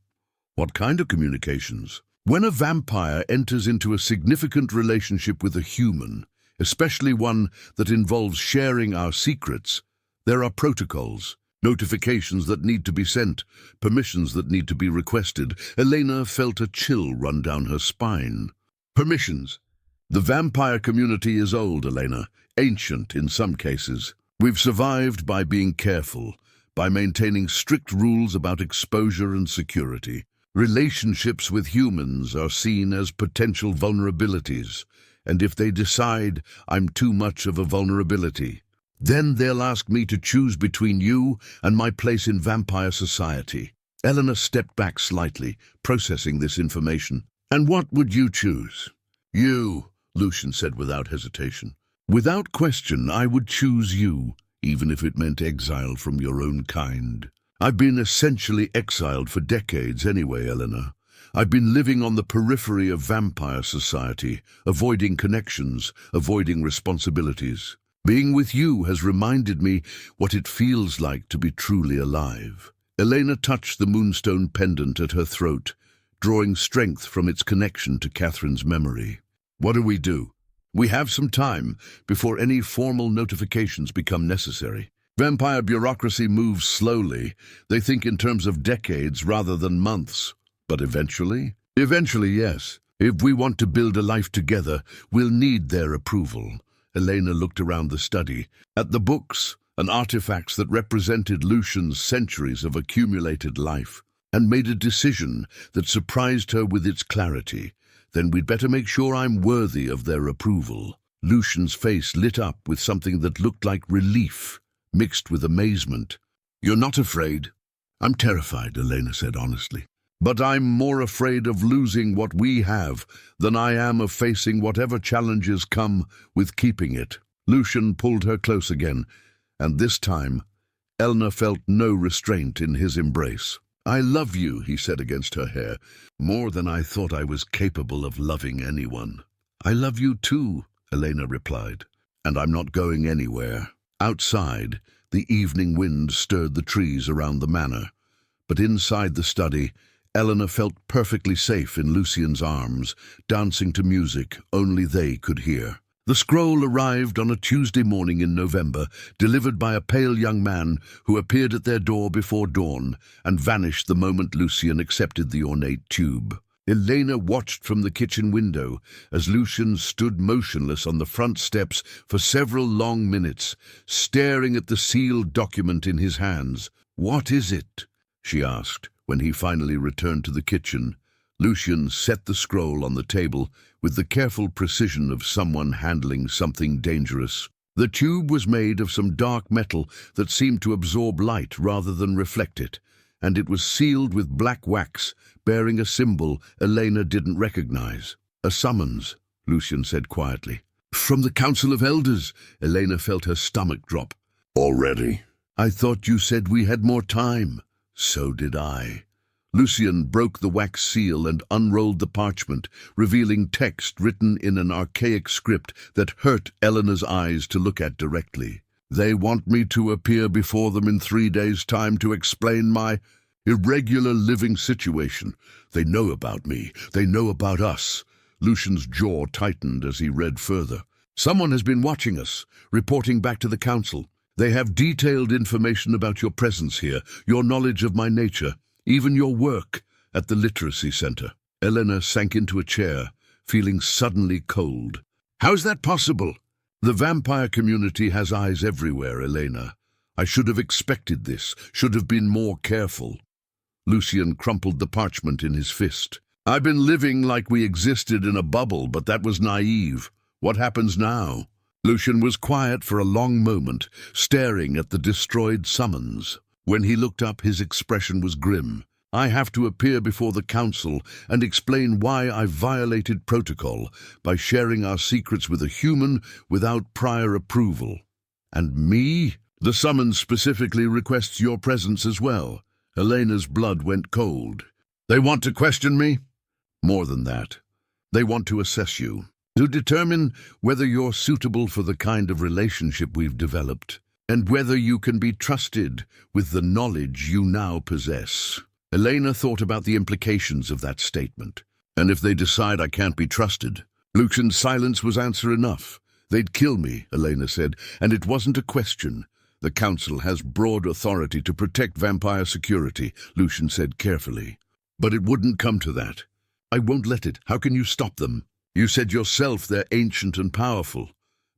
What kind of communications? When a vampire enters into a significant relationship with a human, especially one that involves sharing our secrets, there are protocols, notifications that need to be sent, permissions that need to be requested. Elena felt a chill run down her spine. Permissions. The vampire community is old, Elena, ancient in some cases. We've survived by being careful, by maintaining strict rules about exposure and security. Relationships with humans are seen as potential vulnerabilities, and if they decide I'm too much of a vulnerability, then they'll ask me to choose between you and my place in vampire society. Elena stepped back slightly, processing this information. And what would you choose? You, Lucian said without hesitation. Without question, I would choose you, even if it meant exile from your own kind. I've been essentially exiled for decades anyway, Elena. I've been living on the periphery of vampire society, avoiding connections, avoiding responsibilities. Being with you has reminded me what it feels like to be truly alive. Elena touched the moonstone pendant at her throat, drawing strength from its connection to Catherine's memory. What do we do? We have some time before any formal notifications become necessary. Vampire bureaucracy moves slowly. They think in terms of decades rather than months. But eventually? Eventually, yes. If we want to build a life together, we'll need their approval. Elena looked around the study, at the books and artifacts that represented Lucian's centuries of accumulated life, and made a decision that surprised her with its clarity. Then we'd better make sure I'm worthy of their approval. Lucian's face lit up with something that looked like relief, mixed with amazement. You're not afraid? I'm terrified, Elena said honestly. But I'm more afraid of losing what we have than I am of facing whatever challenges come with keeping it. Lucian pulled her close again, and this time, Elena felt no restraint in his embrace. I love you, he said against her hair, more than I thought I was capable of loving anyone. I love you too, Elena replied, and I'm not going anywhere. Outside, the evening wind stirred the trees around the manor, but inside the study, Elena felt perfectly safe in Lucian's arms, dancing to music only they could hear. The scroll arrived on a Tuesday morning in November, delivered by a pale young man who appeared at their door before dawn and vanished the moment Lucian accepted the ornate tube. Elena watched from the kitchen window as Lucian stood motionless on the front steps for several long minutes, staring at the sealed document in his hands. "What is it?" she asked. When he finally returned to the kitchen, Lucian set the scroll on the table with the careful precision of someone handling something dangerous. The tube was made of some dark metal that seemed to absorb light rather than reflect it, and it was sealed with black wax, bearing a symbol Elena didn't recognize. "A summons," Lucian said quietly. "From the Council of Elders," Elena felt her stomach drop. "Already? I thought you said we had more time." "So did I." Lucian broke the wax seal and unrolled the parchment, revealing text written in an archaic script that hurt Elena's eyes to look at directly. "They want me to appear before them in 3 days' time to explain my..." Irregular living situation. They know about me. They know about us. Lucian's jaw tightened as he read further. Someone has been watching us, reporting back to the council. They have detailed information about your presence here, your knowledge of my nature, even your work at the literacy center. Elena sank into a chair, feeling suddenly cold. How's that possible? The vampire community has eyes everywhere, Elena. I should have expected this, should have been more careful. Lucian crumpled the parchment in his fist. I've been living like we existed in a bubble, but that was naive. What happens now? Lucian was quiet for a long moment, staring at the destroyed summons. When he looked up, his expression was grim. I have to appear before the council and explain why I violated protocol by sharing our secrets with a human without prior approval. And me? The summons specifically requests your presence as well. Elena's blood went cold. They want to question me? More than that. They want to assess you, to determine whether you're suitable for the kind of relationship we've developed, and whether you can be trusted with the knowledge you now possess. Elena thought about the implications of that statement. And if they decide I can't be trusted? Lucian's silence was answer enough. They'd kill me, Elena said, and it wasn't a question. The council has broad authority to protect vampire security, Lucian said carefully. But it wouldn't come to that. I won't let it. How can you stop them? You said yourself they're ancient and powerful.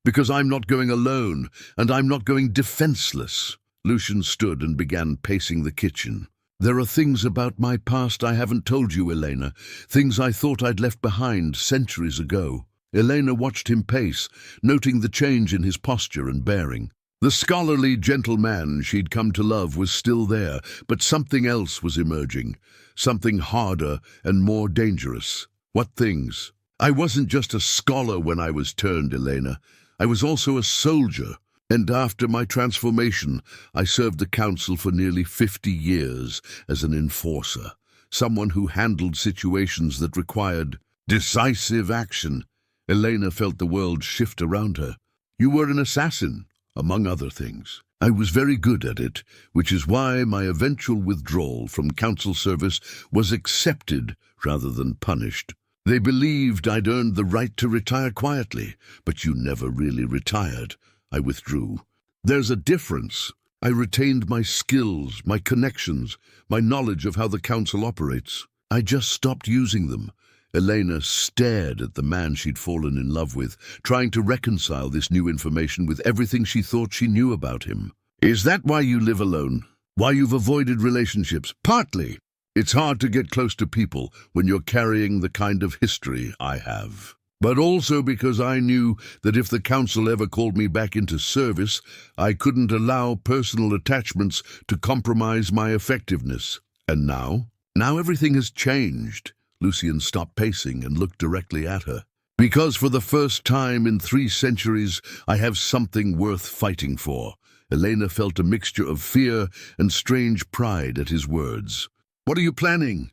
Because I'm not going alone, and I'm not going defenseless. Lucian stood and began pacing the kitchen. There are things about my past I haven't told you, Elena. Things I thought I'd left behind centuries ago. Elena watched him pace, noting the change in his posture and bearing. The scholarly, gentle man she'd come to love was still there, but something else was emerging. Something harder and more dangerous. What things? I wasn't just a scholar when I was turned, Elena. I was also a soldier. And after my transformation, I served the council for nearly 50 years as an enforcer, someone who handled situations that required decisive action. Elena felt the world shift around her. You were an assassin, among other things. I was very good at it, which is why my eventual withdrawal from council service was accepted rather than punished. They believed I'd earned the right to retire quietly, but you never really retired. I withdrew. There's a difference. I retained my skills, my connections, my knowledge of how the council operates. I just stopped using them. Elena stared at the man she'd fallen in love with, trying to reconcile this new information with everything she thought she knew about him. Is that why you live alone? Why you've avoided relationships? Partly. It's hard to get close to people when you're carrying the kind of history I have. But also because I knew that if the council ever called me back into service, I couldn't allow personal attachments to compromise my effectiveness. And now? Now everything has changed. Lucian stopped pacing and looked directly at her. Because for the first time in 3 centuries, I have something worth fighting for. Elena felt a mixture of fear and strange pride at his words. What are you planning?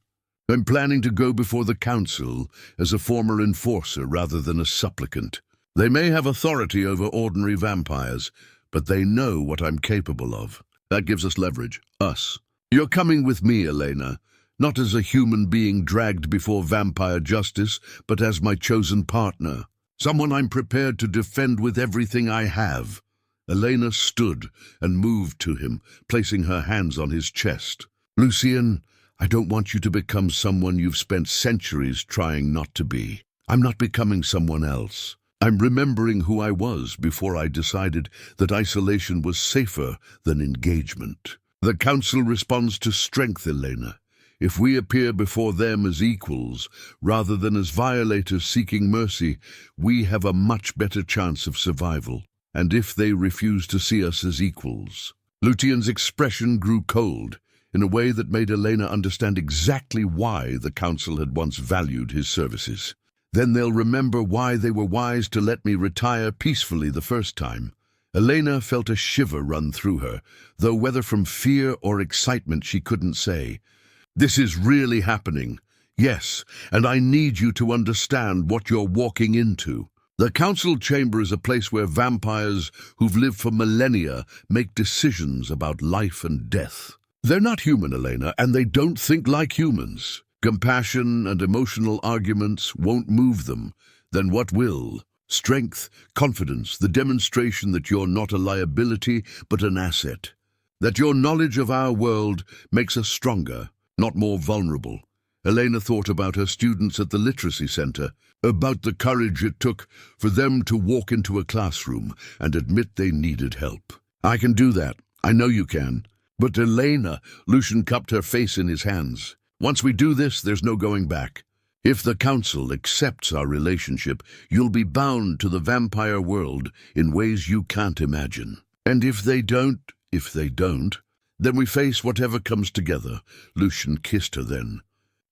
I'm planning to go before the council as a former enforcer rather than a supplicant. They may have authority over ordinary vampires, but they know what I'm capable of. That gives us leverage. Us. You're coming with me, Elena, not as a human being dragged before vampire justice, but as my chosen partner. Someone I'm prepared to defend with everything I have. Elena stood and moved to him, placing her hands on his chest. Lucian, I don't want you to become someone you've spent centuries trying not to be. I'm not becoming someone else. I'm remembering who I was before I decided that isolation was safer than engagement. The council responds to strength, Elena. If we appear before them as equals, rather than as violators seeking mercy, we have a much better chance of survival. And if they refuse to see us as equals? Lucian's expression grew cold, in a way that made Elena understand exactly why the council had once valued his services. Then they'll remember why they were wise to let me retire peacefully the first time. Elena felt a shiver run through her, though whether from fear or excitement she couldn't say. This is really happening. Yes, and I need you to understand what you're walking into. The council chamber is a place where vampires who've lived for millennia make decisions about life and death. They're not human, Elena, and they don't think like humans. Compassion and emotional arguments won't move them. Then what will? Strength, confidence, the demonstration that you're not a liability but an asset. That your knowledge of our world makes us stronger, not more vulnerable. Elena thought about her students at the literacy center, about the courage it took for them to walk into a classroom and admit they needed help. I can do that. I know you can. But Elena, Lucian cupped her face in his hands. Once we do this, there's no going back. If the council accepts our relationship, you'll be bound to the vampire world in ways you can't imagine. And if they don't, then we face whatever comes together. Lucian kissed her then,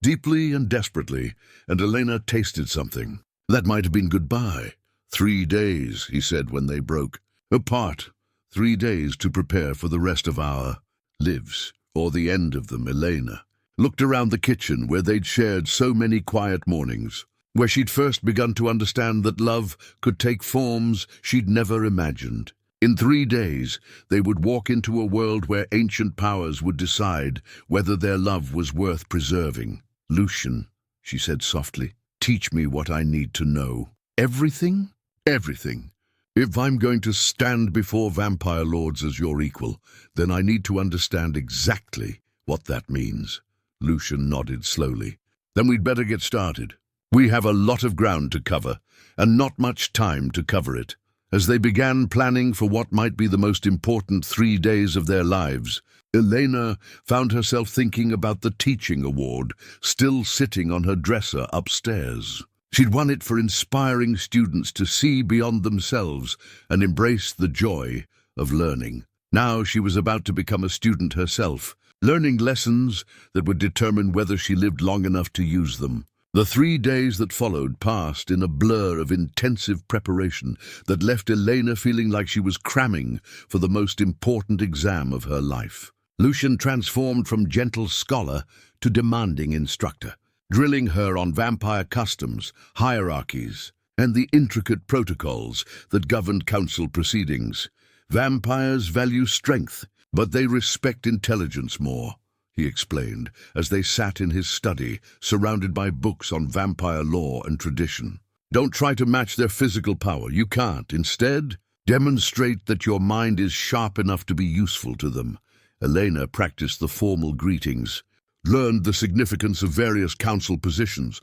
deeply and desperately, and Elena tasted something. That might have been goodbye. 3 days, he said when they broke. Apart. 3 days to prepare for the rest of our lives, or the end of them. Elena looked around the kitchen where they'd shared so many quiet mornings, where she'd first begun to understand that love could take forms she'd never imagined. In 3 days, they would walk into a world where ancient powers would decide whether their love was worth preserving. Lucian, she said softly, teach me what I need to know. Everything? Everything. If I'm going to stand before vampire lords as your equal, then I need to understand exactly what that means. Lucian nodded slowly. Then we'd better get started. We have a lot of ground to cover, and not much time to cover it. As they began planning for what might be the most important 3 days of their lives, Elena found herself thinking about the teaching award still sitting on her dresser upstairs. She'd won it for inspiring students to see beyond themselves and embrace the joy of learning. Now she was about to become a student herself, learning lessons that would determine whether she lived long enough to use them. The 3 days that followed passed in a blur of intensive preparation that left Elena feeling like she was cramming for the most important exam of her life. Lucian transformed from gentle scholar to demanding instructor, drilling her on vampire customs, hierarchies, and the intricate protocols that governed council proceedings. Vampires value strength, but they respect intelligence more, he explained, as they sat in his study, surrounded by books on vampire lore and tradition. Don't try to match their physical power. You can't. Instead, demonstrate that your mind is sharp enough to be useful to them. Elena practiced the formal greetings, learned the significance of various council positions,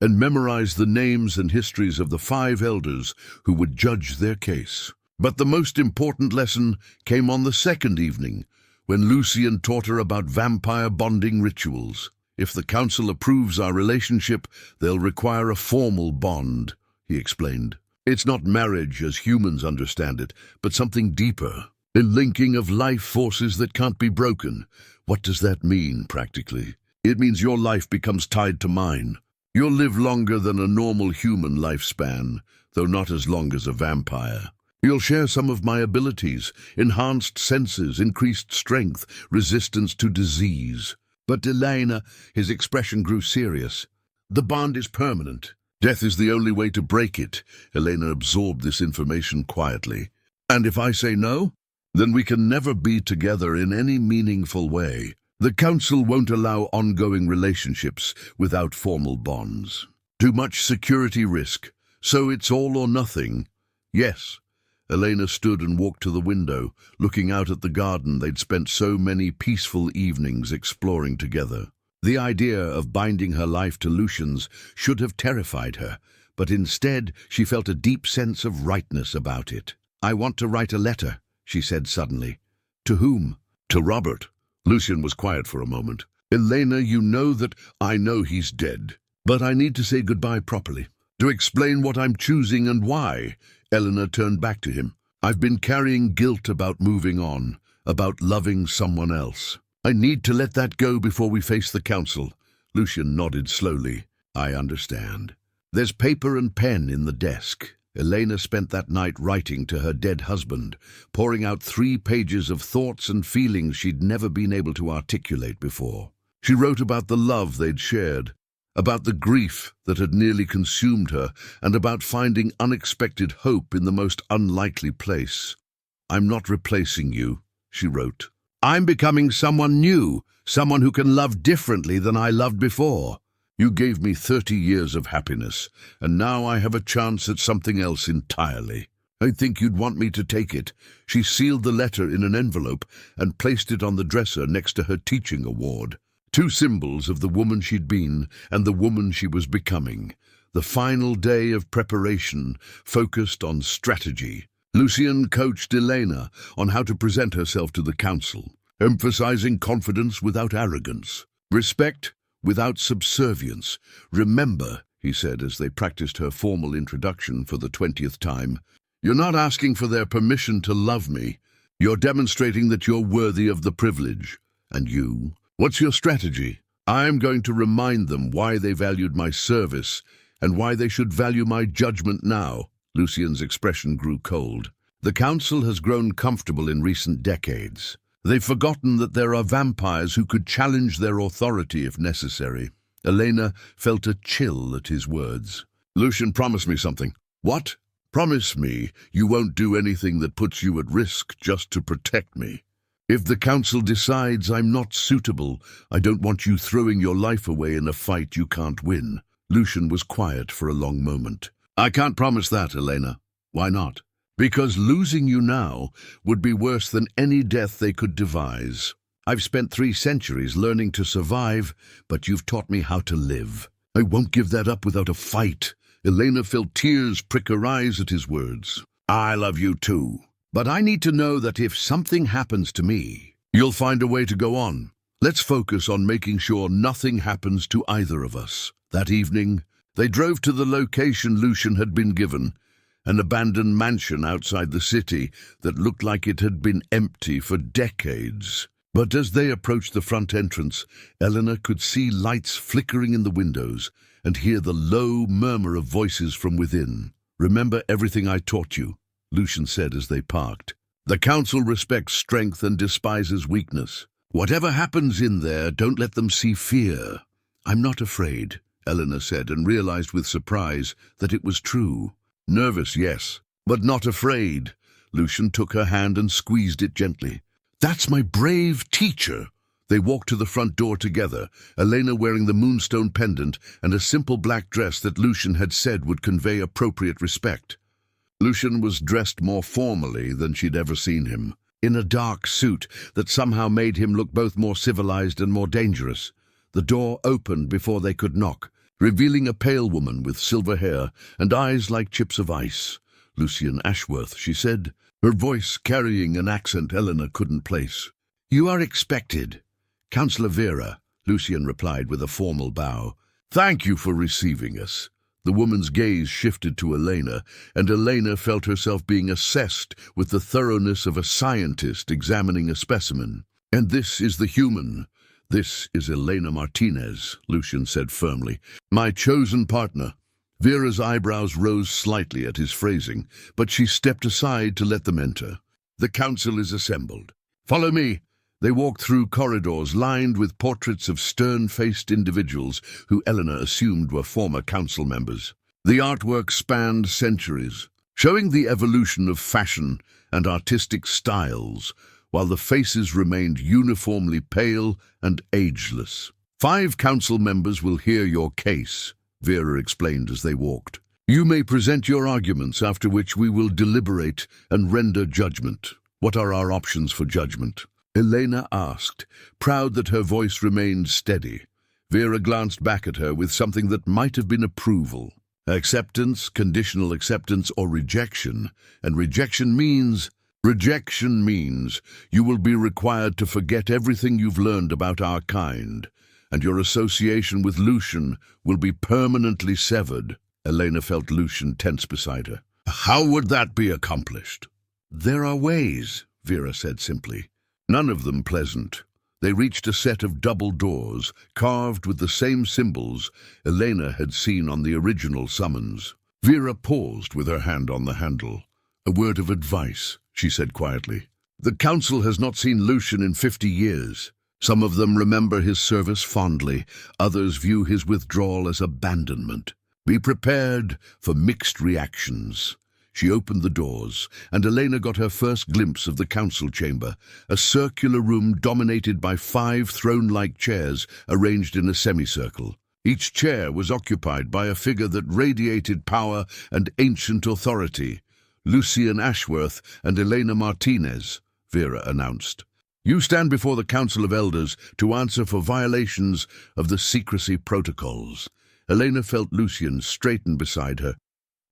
and memorized the names and histories of the 5 elders who would judge their case. But the most important lesson came on the second evening, when Lucian taught her about vampire bonding rituals. If the council approves our relationship, they'll require a formal bond, he explained. It's not marriage as humans understand it, but something deeper, a linking of life forces that can't be broken. What does that mean, practically? It means your life becomes tied to mine. You'll live longer than a normal human lifespan, though not as long as a vampire. You'll share some of my abilities, enhanced senses, increased strength, resistance to disease. But Elena, his expression grew serious. The bond is permanent. Death is the only way to break it. Elena absorbed this information quietly. And if I say no, then we can never be together in any meaningful way. The council won't allow ongoing relationships without formal bonds. Too much security risk. So it's all or nothing. Yes. Elena stood and walked to the window, looking out at the garden they'd spent so many peaceful evenings exploring together. The idea of binding her life to Lucian's should have terrified her, but instead she felt a deep sense of rightness about it. I want to write a letter, she said suddenly. To whom? To Robert. Lucian was quiet for a moment. Elena, you know that I know he's dead, but I need to say goodbye properly. To explain what I'm choosing and why. Elena turned back to him. I've been carrying guilt about moving on, about loving someone else. I need to let that go before we face the council. Lucian nodded slowly. I understand. There's paper and pen in the desk. Elena spent that night writing to her dead husband, pouring out 3 pages of thoughts and feelings she'd never been able to articulate before. She wrote about the love they'd shared, about the grief that had nearly consumed her, and about finding unexpected hope in the most unlikely place. I'm not replacing you, she wrote. I'm becoming someone new, someone who can love differently than I loved before. You gave me 30 years of happiness, and now I have a chance at something else entirely. I think you'd want me to take it." She sealed the letter in an envelope and placed it on the dresser next to her teaching award. Two symbols of the woman she'd been and the woman she was becoming. The final day of preparation focused on strategy. Lucian coached Elena on how to present herself to the council, emphasizing confidence without arrogance, respect without subservience. "Remember," he said as they practiced her formal introduction for the 20th time, "you're not asking for their permission to love me. You're demonstrating that you're worthy of the privilege. And you? What's your strategy?" "I'm going to remind them why they valued my service and why they should value my judgment now." Lucian's expression grew cold. "The council has grown comfortable in recent decades. They've forgotten that there are vampires who could challenge their authority if necessary." Elena felt a chill at his words. "Lucian promised me something." "What?" "Promise me you won't do anything that puts you at risk just to protect me. If the council decides I'm not suitable, I don't want you throwing your life away in a fight you can't win." Lucian was quiet for a long moment. "I can't promise that, Elena." "Why not?" "Because losing you now would be worse than any death they could devise. I've spent 3 centuries learning to survive, but you've taught me how to live. I won't give that up without a fight." Elena felt tears prick her eyes at his words. "I love you too. But I need to know that if something happens to me, you'll find a way to go on. Let's focus on making sure nothing happens to either of us." That evening, they drove to the location Lucian had been given, an abandoned mansion outside the city that looked like it had been empty for decades. But as they approached the front entrance, Elena could see lights flickering in the windows and hear the low murmur of voices from within. "Remember everything I taught you," Lucian said as they parked. "The council respects strength and despises weakness. Whatever happens in there, don't let them see fear." "I'm not afraid," Elena said, and realized with surprise that it was true. "Nervous, yes, but not afraid." Lucian took her hand and squeezed it gently. "That's my brave teacher." They walked to the front door together, Elena wearing the moonstone pendant and a simple black dress that Lucian had said would convey appropriate respect. Lucian was dressed more formally than she'd ever seen him, in a dark suit that somehow made him look both more civilized and more dangerous. The door opened before they could knock, revealing a pale woman with silver hair and eyes like chips of ice. "Lucian Ashworth," she said, her voice carrying an accent Elena couldn't place. "You are expected." "Councillor Vera," Lucian replied with a formal bow. "Thank you for receiving us." The woman's gaze shifted to Elena, and Elena felt herself being assessed with the thoroughness of a scientist examining a specimen. "And this is the human. This is Elena Martinez," Lucian said firmly. "My chosen partner." Vera's eyebrows rose slightly at his phrasing, but she stepped aside to let them enter. "The council is assembled. Follow me." They walked through corridors lined with portraits of stern-faced individuals who Elena assumed were former council members. The artwork spanned centuries, showing the evolution of fashion and artistic styles, while the faces remained uniformly pale and ageless. 5 council members will hear your case," Vera explained as they walked. "You may present your arguments, after which we will deliberate and render judgment." "What are our options for judgment?" Elena asked, proud that her voice remained steady. Vera glanced back at her with something that might have been approval. "Acceptance, conditional acceptance, or rejection. And rejection means you will be required to forget everything you've learned about our kind, and your association with Lucian will be permanently severed." Elena felt Lucian tense beside her. "How would that be accomplished?" "There are ways," Vera said simply. None of them pleasant. They reached a set of double doors, carved with the same symbols Elena had seen on the original summons. Vera paused with her hand on the handle. "A word of advice," she said quietly. "The council has not seen Lucian in 50 years. Some of them remember his service fondly, others view his withdrawal as abandonment. Be prepared for mixed reactions." She opened the doors, and Elena got her first glimpse of the council chamber, a circular room dominated by 5 throne-like chairs arranged in a semicircle. Each chair was occupied by a figure that radiated power and ancient authority. Lucian Ashworth and Elena Martinez, Vera announced. You stand before the Council of Elders to answer for violations of the secrecy protocols. Elena felt Lucian straighten beside her,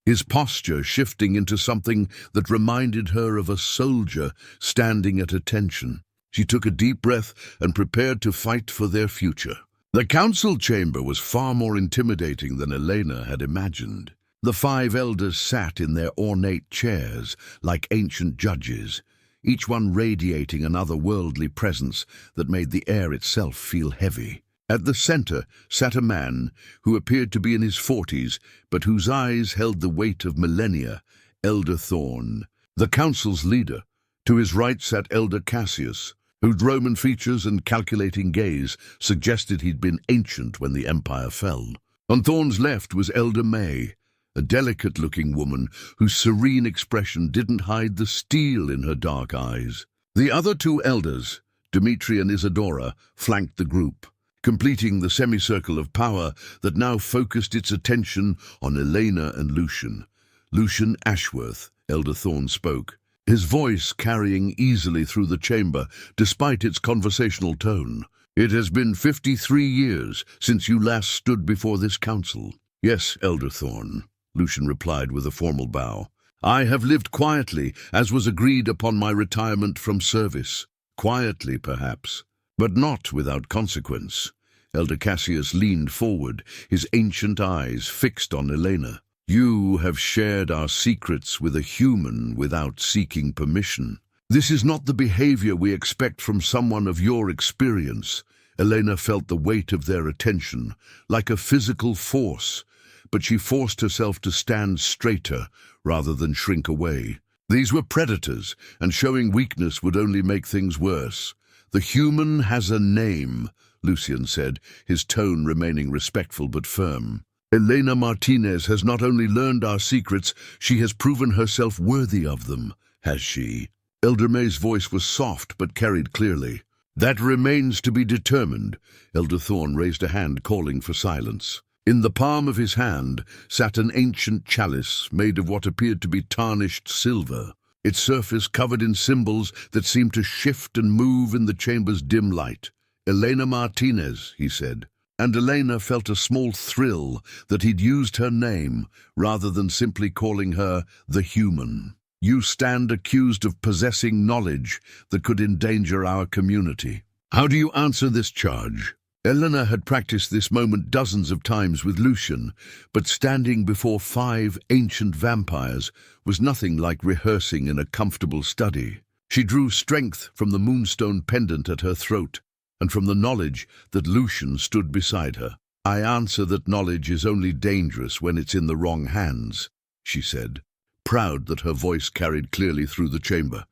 his posture shifting into something that reminded her of a soldier standing at attention. She took a deep breath and prepared to fight for their future. The council chamber was far more intimidating than Elena had imagined. The 5 elders sat in their ornate chairs like ancient judges, each one radiating an otherworldly presence that made the air itself feel heavy. At the center sat a man who appeared to be in his 40s, but whose eyes held the weight of millennia, Elder Thorn, the council's leader. To his right sat Elder Cassius, whose Roman features and calculating gaze suggested he'd been ancient when the empire fell. On Thorn's left was Elder May, a delicate-looking woman whose serene expression didn't hide the steel in her dark eyes. The other 2 elders, Dmitri and Isadora, flanked the group, completing the semicircle of power that now focused its attention on Elena and Lucian. Lucian Ashworth, Elder Thorn spoke, his voice carrying easily through the chamber despite its conversational tone. It has been 53 years since you last stood before this council. Yes, Elder Thorn, Lucian replied with a formal bow. I have lived quietly, as was agreed upon my retirement from service. Quietly, perhaps, but not without consequence. Elder Cassius leaned forward, his ancient eyes fixed on Elena. You have shared our secrets with a human without seeking permission. This is not the behavior we expect from someone of your experience. Elena felt the weight of their attention, like a physical force, but she forced herself to stand straighter rather than shrink away. These were predators, and showing weakness would only make things worse. The human has a name, Lucian said, his tone remaining respectful but firm. Elena Martinez has not only learned our secrets, she has proven herself worthy of them, has she? Elder May's voice was soft but carried clearly. That remains to be determined. Elder Thorn raised a hand calling for silence. In the palm of his hand sat an ancient chalice made of what appeared to be tarnished silver, its surface covered in symbols that seemed to shift and move in the chamber's dim light. Elena Martinez, he said, and Elena felt a small thrill that he'd used her name rather than simply calling her the human. You stand accused of possessing knowledge that could endanger our community. How do you answer this charge? Elena had practiced this moment dozens of times with Lucian, but standing before 5 ancient vampires was nothing like rehearsing in a comfortable study. She drew strength from the moonstone pendant at her throat, and from the knowledge that Lucian stood beside her. I answer that knowledge is only dangerous when it's in the wrong hands, she said, proud that her voice carried clearly through the chamber.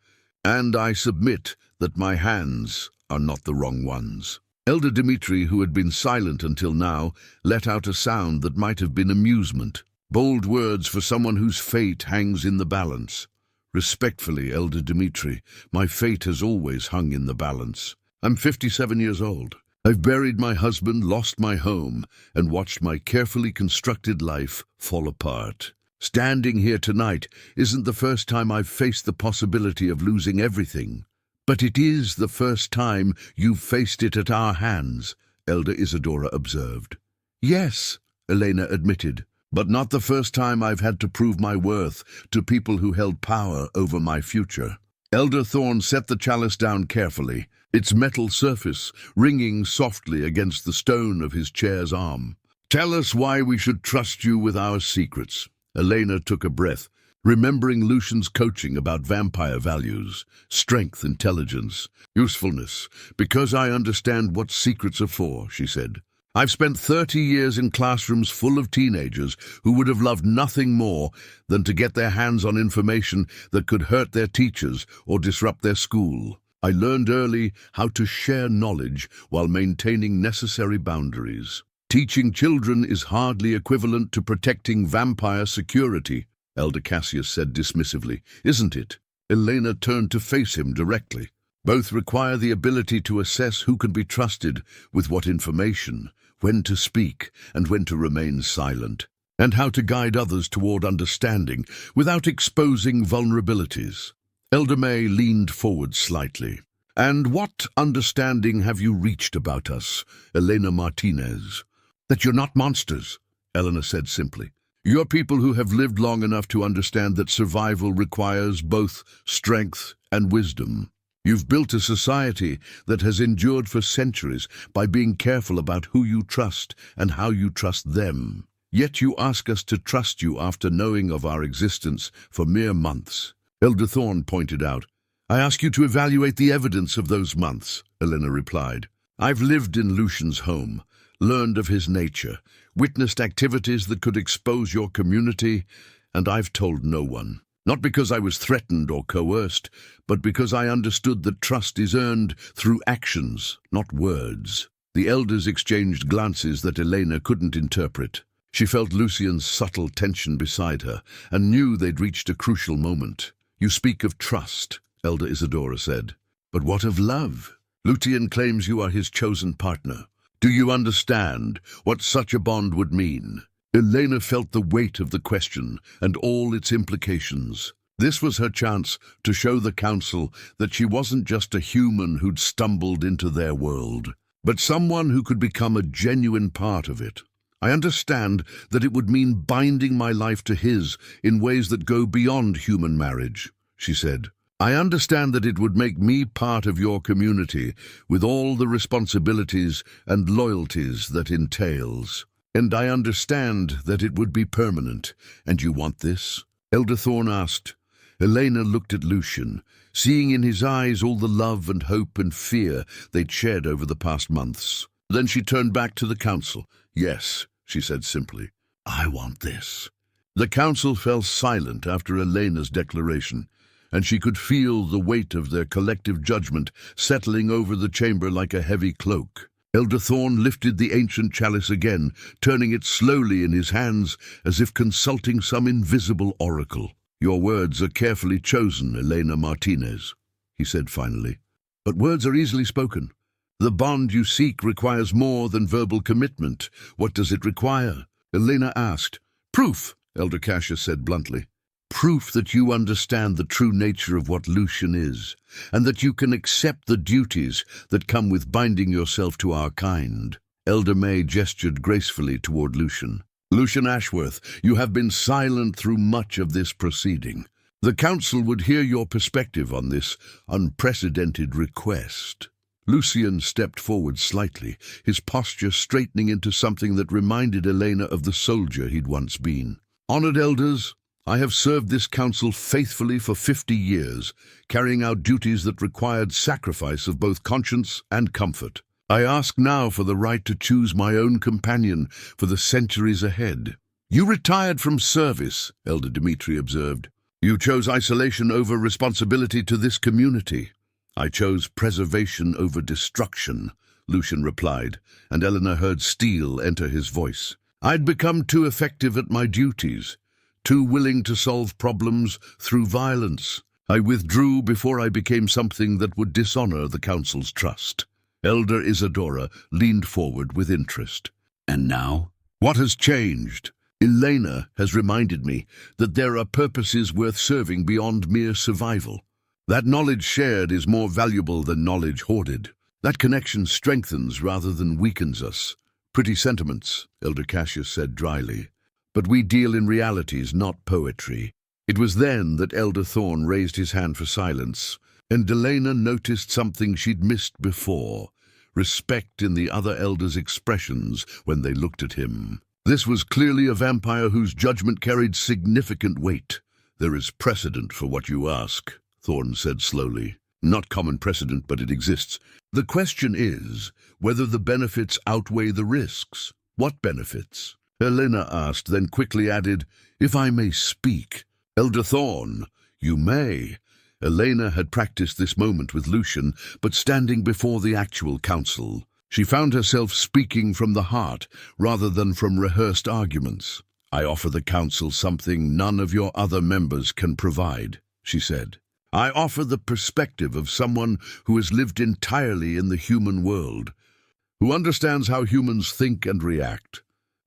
And I submit that my hands are not the wrong ones. Elder Dmitri, who had been silent until now, let out a sound that might have been amusement. Bold words for someone whose fate hangs in the balance. Respectfully, Elder Dmitri, my fate has always hung in the balance. I'm 57 years old. I've buried my husband, lost my home, and watched my carefully constructed life fall apart. Standing here tonight isn't the first time I've faced the possibility of losing everything. But it is the first time you've faced it at our hands, Elder Isadora observed. Yes, Elena admitted, but not the first time I've had to prove my worth to people who held power over my future. Elder Thorn set the chalice down carefully, its metal surface ringing softly against the stone of his chair's arm. Tell us why we should trust you with our secrets. Elena took a breath, remembering Lucian's coaching about vampire values, strength, intelligence, usefulness. Because I understand what secrets are for, she said. I've spent 30 years in classrooms full of teenagers who would have loved nothing more than to get their hands on information that could hurt their teachers or disrupt their school. I learned early how to share knowledge while maintaining necessary boundaries. Teaching children is hardly equivalent to protecting vampire security. Elder Cassius said dismissively. Isn't it? Elena turned to face him directly. Both require the ability to assess who can be trusted with what information, when to speak and when to remain silent, and how to guide others toward understanding without exposing vulnerabilities. Elder May leaned forward slightly. And what understanding have you reached about us, Elena Martinez? That you're not monsters, Elena said simply. You're people who have lived long enough to understand that survival requires both strength and wisdom. You've built a society that has endured for centuries by being careful about who you trust and how you trust them. Yet you ask us to trust you after knowing of our existence for mere months. Elder Thorne pointed out. I ask you to evaluate the evidence of those months, Elena replied. I've lived in Lucian's home, learned of his nature, witnessed activities that could expose your community, and I've told no one. Not because I was threatened or coerced, but because I understood that trust is earned through actions, not words. The elders exchanged glances that Elena couldn't interpret. She felt Lucian's subtle tension beside her, and knew they'd reached a crucial moment. You speak of trust, Elder Isadora said. But what of love? Lucian claims you are his chosen partner. Do you understand what such a bond would mean? Elena felt the weight of the question and all its implications. This was her chance to show the council that she wasn't just a human who'd stumbled into their world, but someone who could become a genuine part of it. I understand that it would mean binding my life to his in ways that go beyond human marriage, she said. I understand that it would make me part of your community with all the responsibilities and loyalties that entails. And I understand that it would be permanent. And you want this? Elder Thorne asked. Elena looked at Lucian, seeing in his eyes all the love and hope and fear they'd shared over the past months. Then she turned back to the council. Yes, she said simply. I want this. The council fell silent after Elena's declaration, and she could feel the weight of their collective judgment settling over the chamber like a heavy cloak. Elder Thorne lifted the ancient chalice again, turning it slowly in his hands as if consulting some invisible oracle. Your words are carefully chosen, Elena Martinez, he said finally. But words are easily spoken. The bond you seek requires more than verbal commitment. What does it require? Elena asked. Proof, Elder Cassius said bluntly. Proof that you understand the true nature of what Lucian is, and that you can accept the duties that come with binding yourself to our kind. Elder May gestured gracefully toward Lucian. Lucian Ashworth, you have been silent through much of this proceeding. The council would hear your perspective on this unprecedented request. Lucian stepped forward slightly, his posture straightening into something that reminded Elena of the soldier he'd once been. Honored elders, I have served this council faithfully for 50 years, carrying out duties that required sacrifice of both conscience and comfort. I ask now for the right to choose my own companion for the centuries ahead. You retired from service, Elder Dimitri observed. You chose isolation over responsibility to this community. I chose preservation over destruction, Lucian replied, and Elena heard steel enter his voice. I'd become too effective at my duties, too willing to solve problems through violence. I withdrew before I became something that would dishonor the council's trust. Elder Isadora leaned forward with interest. And now? What has changed? Elena has reminded me that there are purposes worth serving beyond mere survival. That knowledge shared is more valuable than knowledge hoarded. That connection strengthens rather than weakens us. Pretty sentiments, Elder Cassius said dryly. But we deal in realities, not poetry. It was then that Elder Thorne raised his hand for silence, and Elena noticed something she'd missed before, respect in the other elders' expressions when they looked at him. This was clearly a vampire whose judgment carried significant weight. There is precedent for what you ask, Thorne said slowly. Not common precedent, but it exists. The question is whether the benefits outweigh the risks. What benefits? Elena asked, then quickly added, If I may speak. Elder Thorne, you may. Elena had practiced this moment with Lucian, but standing before the actual council, she found herself speaking from the heart rather than from rehearsed arguments. I offer the council something none of your other members can provide, she said. I offer the perspective of someone who has lived entirely in the human world, who understands how humans think and react,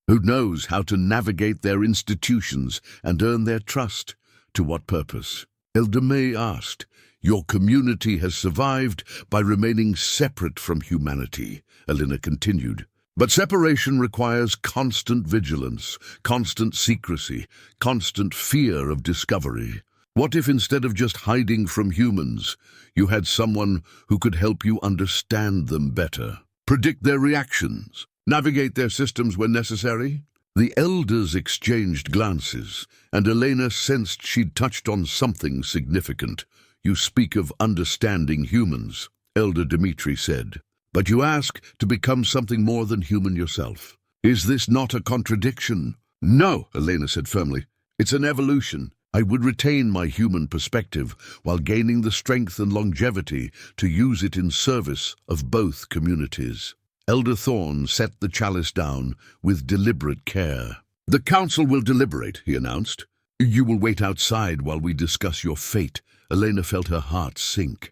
who knows how to navigate their institutions and earn their trust. To what purpose? Elder May asked. Your community has survived by remaining separate from humanity, Elena continued. But separation requires constant vigilance, constant secrecy, constant fear of discovery. What if instead of just hiding from humans, you had someone who could help you understand them better, predict their reactions, navigate their systems when necessary? The elders exchanged glances, and Elena sensed she'd touched on something significant. You speak of understanding humans, Elder Dmitri said, but you ask to become something more than human yourself. Is this not a contradiction? No, Elena said firmly. It's an evolution. I would retain my human perspective while gaining the strength and longevity to use it in service of both communities. Elder Thorn set the chalice down with deliberate care. The council will deliberate, he announced. You will wait outside while we discuss your fate. Elena felt her heart sink.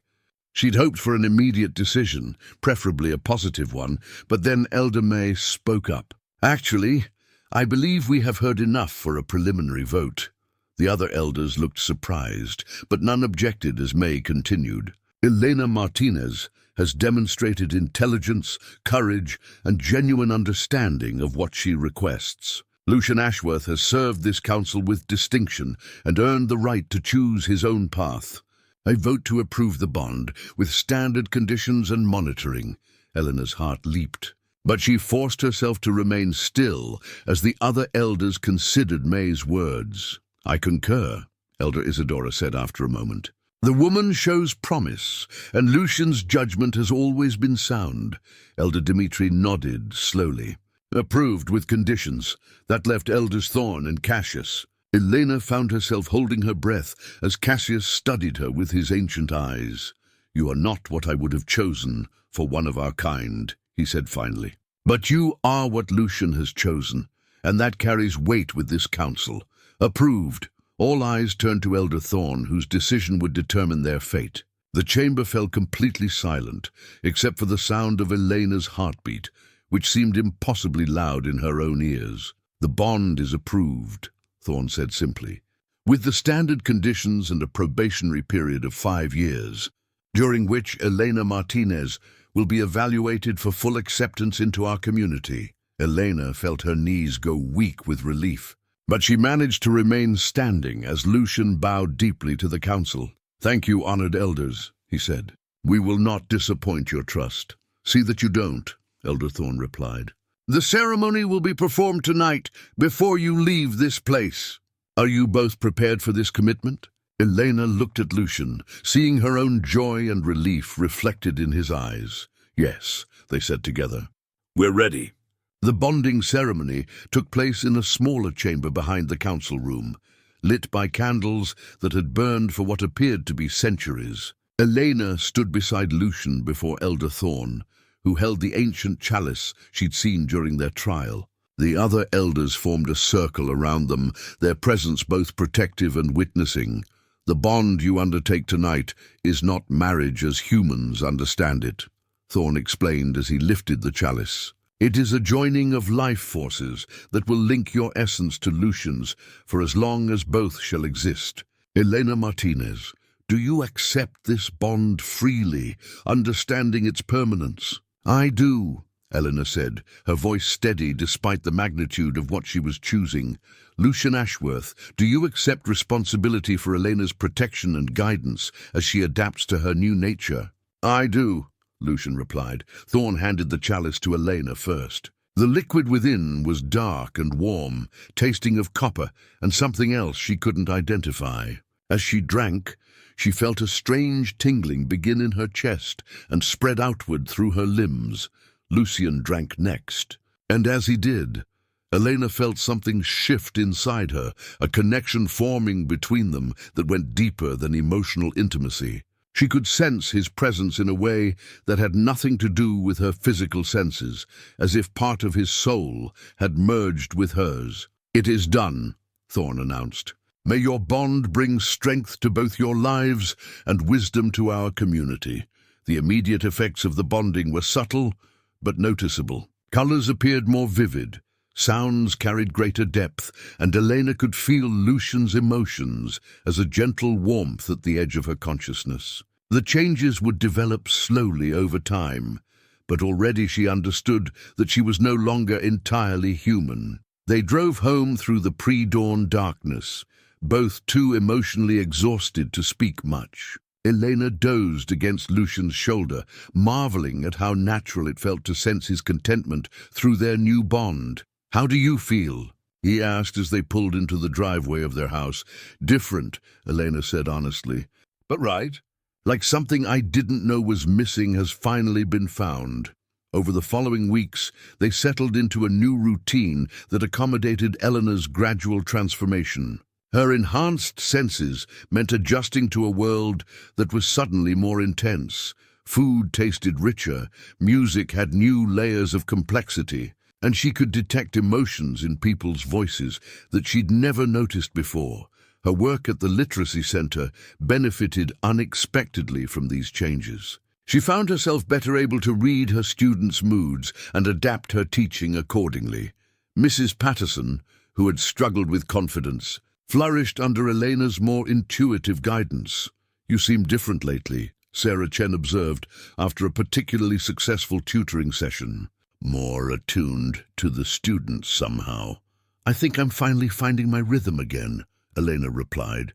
She'd hoped for an immediate decision, preferably a positive one, but then Elder May spoke up. Actually, I believe we have heard enough for a preliminary vote. The other elders looked surprised, but none objected as May continued. Elena Martinez has demonstrated intelligence, courage, and genuine understanding of what she requests. Lucian Ashworth has served this council with distinction and earned the right to choose his own path. I vote to approve the bond, with standard conditions and monitoring. Elena's heart leaped, but she forced herself to remain still as the other elders considered May's words. I concur, Elder Isadora said after a moment. The woman shows promise, and Lucian's judgment has always been sound. Elder Dmitri nodded slowly. Approved with conditions. That left Elders Thorn and Cassius. Elena found herself holding her breath as Cassius studied her with his ancient eyes. You are not what I would have chosen for one of our kind, he said finally. But you are what Lucian has chosen, and that carries weight with this council. Approved. All eyes turned to Elder Thorn, whose decision would determine their fate. The chamber fell completely silent, except for the sound of Elena's heartbeat, which seemed impossibly loud in her own ears. The bond is approved, Thorn said simply, with the standard conditions and a probationary period of 5 years, during which Elena Martinez will be evaluated for full acceptance into our community. Elena felt her knees go weak with relief. But she managed to remain standing as Lucian bowed deeply to the council. Thank you, honored elders, he said. We will not disappoint your trust. See that you don't, Elder Thorn replied. The ceremony will be performed tonight before you leave this place. Are you both prepared for this commitment? Elena looked at Lucian, seeing her own joy and relief reflected in his eyes. Yes, they said together. We're ready. The bonding ceremony took place in a smaller chamber behind the council room, lit by candles that had burned for what appeared to be centuries. Elena stood beside Lucian before Elder Thorn, who held the ancient chalice she'd seen during their trial. The other elders formed a circle around them, their presence both protective and witnessing. The bond you undertake tonight is not marriage as humans understand it, Thorn explained as he lifted the chalice. It is a joining of life forces that will link your essence to Lucian's for as long as both shall exist. Elena Martinez, do you accept this bond freely, understanding its permanence? I do, Elena said, her voice steady despite the magnitude of what she was choosing. Lucian Ashworth, do you accept responsibility for Elena's protection and guidance as she adapts to her new nature? I do, Lucian replied. Thorn handed the chalice to Elena first. The liquid within was dark and warm, tasting of copper and something else she couldn't identify. As she drank, she felt a strange tingling begin in her chest and spread outward through her limbs. Lucian drank next, and as he did, Elena felt something shift inside her, a connection forming between them that went deeper than emotional intimacy. She could sense his presence in a way that had nothing to do with her physical senses, as if part of his soul had merged with hers. "It is done," Thorne announced. "May your bond bring strength to both your lives and wisdom to our community." The immediate effects of the bonding were subtle but noticeable. Colors appeared more vivid, sounds carried greater depth, and Elena could feel Lucian's emotions as a gentle warmth at the edge of her consciousness. The changes would develop slowly over time, but already she understood that she was no longer entirely human. They drove home through the pre-dawn darkness, both too emotionally exhausted to speak much. Elena dozed against Lucian's shoulder, marveling at how natural it felt to sense his contentment through their new bond. "How do you feel?" he asked as they pulled into the driveway of their house. "Different," Elena said honestly. "But right. Like something I didn't know was missing has finally been found." Over the following weeks, they settled into a new routine that accommodated Elena's gradual transformation. Her enhanced senses meant adjusting to a world that was suddenly more intense. Food tasted richer, music had new layers of complexity, and she could detect emotions in people's voices that she'd never noticed before. Her work at the literacy center benefited unexpectedly from these changes. She found herself better able to read her students' moods and adapt her teaching accordingly. Mrs. Patterson, who had struggled with confidence, flourished under Elena's more intuitive guidance. "You seem different lately," Sarah Chen observed after a particularly successful tutoring session. "More attuned to the students somehow." "I think I'm finally finding my rhythm again," Elena replied.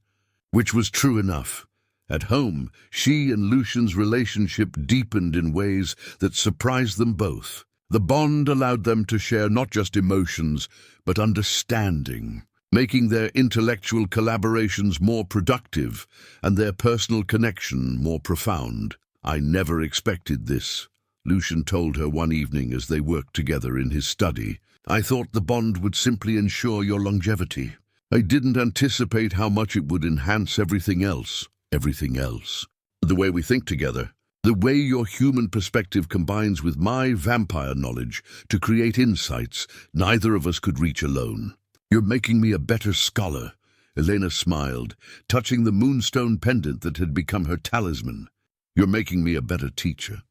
Which was true enough. At home, she and Lucian's relationship deepened in ways that surprised them both. The bond allowed them to share not just emotions, but understanding, making their intellectual collaborations more productive and their personal connection more profound. "I never expected this," Lucian told her one evening as they worked together in his study. "I thought the bond would simply ensure your longevity. I didn't anticipate how much it would enhance everything else." "Everything else?" "The way we think together. The way your human perspective combines with my vampire knowledge to create insights neither of us could reach alone. You're making me a better scholar," Elena smiled, touching the moonstone pendant that had become her talisman. "You're making me a better teacher.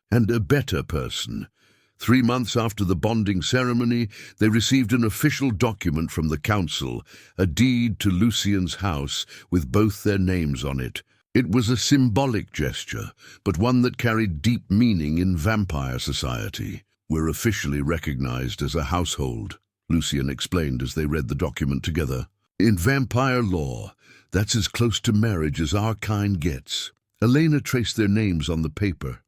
And a better person." 3 months after the bonding ceremony, they received an official document from the council, a deed to Lucian's house with both their names on it. It was a symbolic gesture, but one that carried deep meaning in vampire society. "We're officially recognized as a household," Lucian explained as they read the document together. "In vampire law, that's as close to marriage as our kind gets." Elena traced their names on the paper,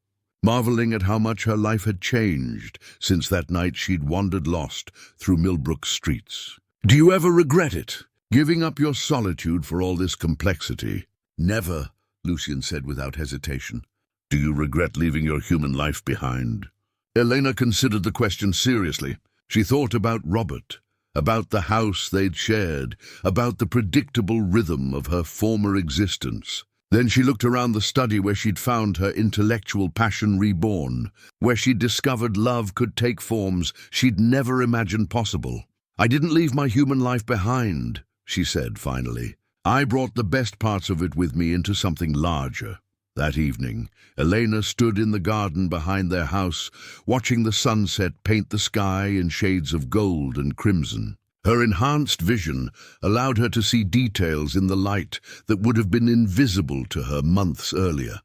marveling at how much her life had changed since that night she'd wandered lost through Millbrook's streets. "Do you ever regret it, giving up your solitude for all this complexity?" "Never," Lucian said without hesitation. "Do you regret leaving your human life behind?" Elena considered the question seriously. She thought about Robert, about the house they'd shared, about the predictable rhythm of her former existence. Then she looked around the study where she'd found her intellectual passion reborn, where she'd discovered love could take forms she'd never imagined possible. "I didn't leave my human life behind," she said finally. "I brought the best parts of it with me into something larger." That evening, Elena stood in the garden behind their house, watching the sunset paint the sky in shades of gold and crimson. Her enhanced vision allowed her to see details in the light that would have been invisible to her months earlier.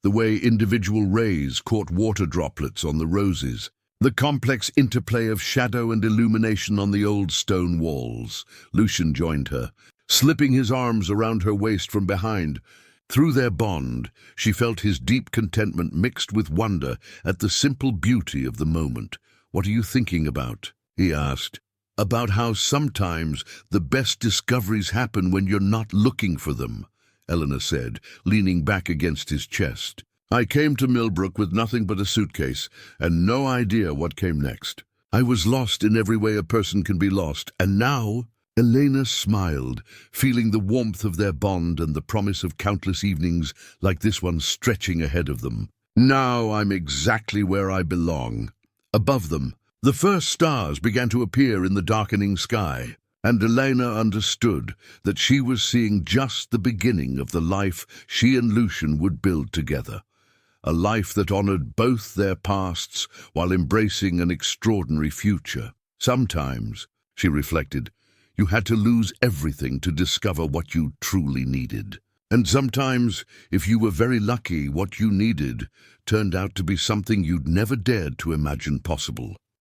The way individual rays caught water droplets on the roses, the complex interplay of shadow and illumination on the old stone walls. Lucian joined her, slipping his arms around her waist from behind. Through their bond, she felt his deep contentment mixed with wonder at the simple beauty of the moment. "What are you thinking about?" he asked. "About how sometimes the best discoveries happen when you're not looking for them," Elena said, leaning back against his chest. "I came to Millbrook with nothing but a suitcase and no idea what came next. I was lost in every way a person can be lost, and now—" Elena smiled, feeling the warmth of their bond and the promise of countless evenings like this one stretching ahead of them. "Now I'm exactly where I belong." Above them, the first stars began to appear in the darkening sky. And Elena understood that she was seeing just the beginning of the life she and Lucian would build together. A life that honored both their pasts while embracing an extraordinary future. Sometimes, she reflected, you had to lose everything to discover what you truly needed. And sometimes, if you were very lucky, what you needed turned out to be something you'd never dared to imagine possible.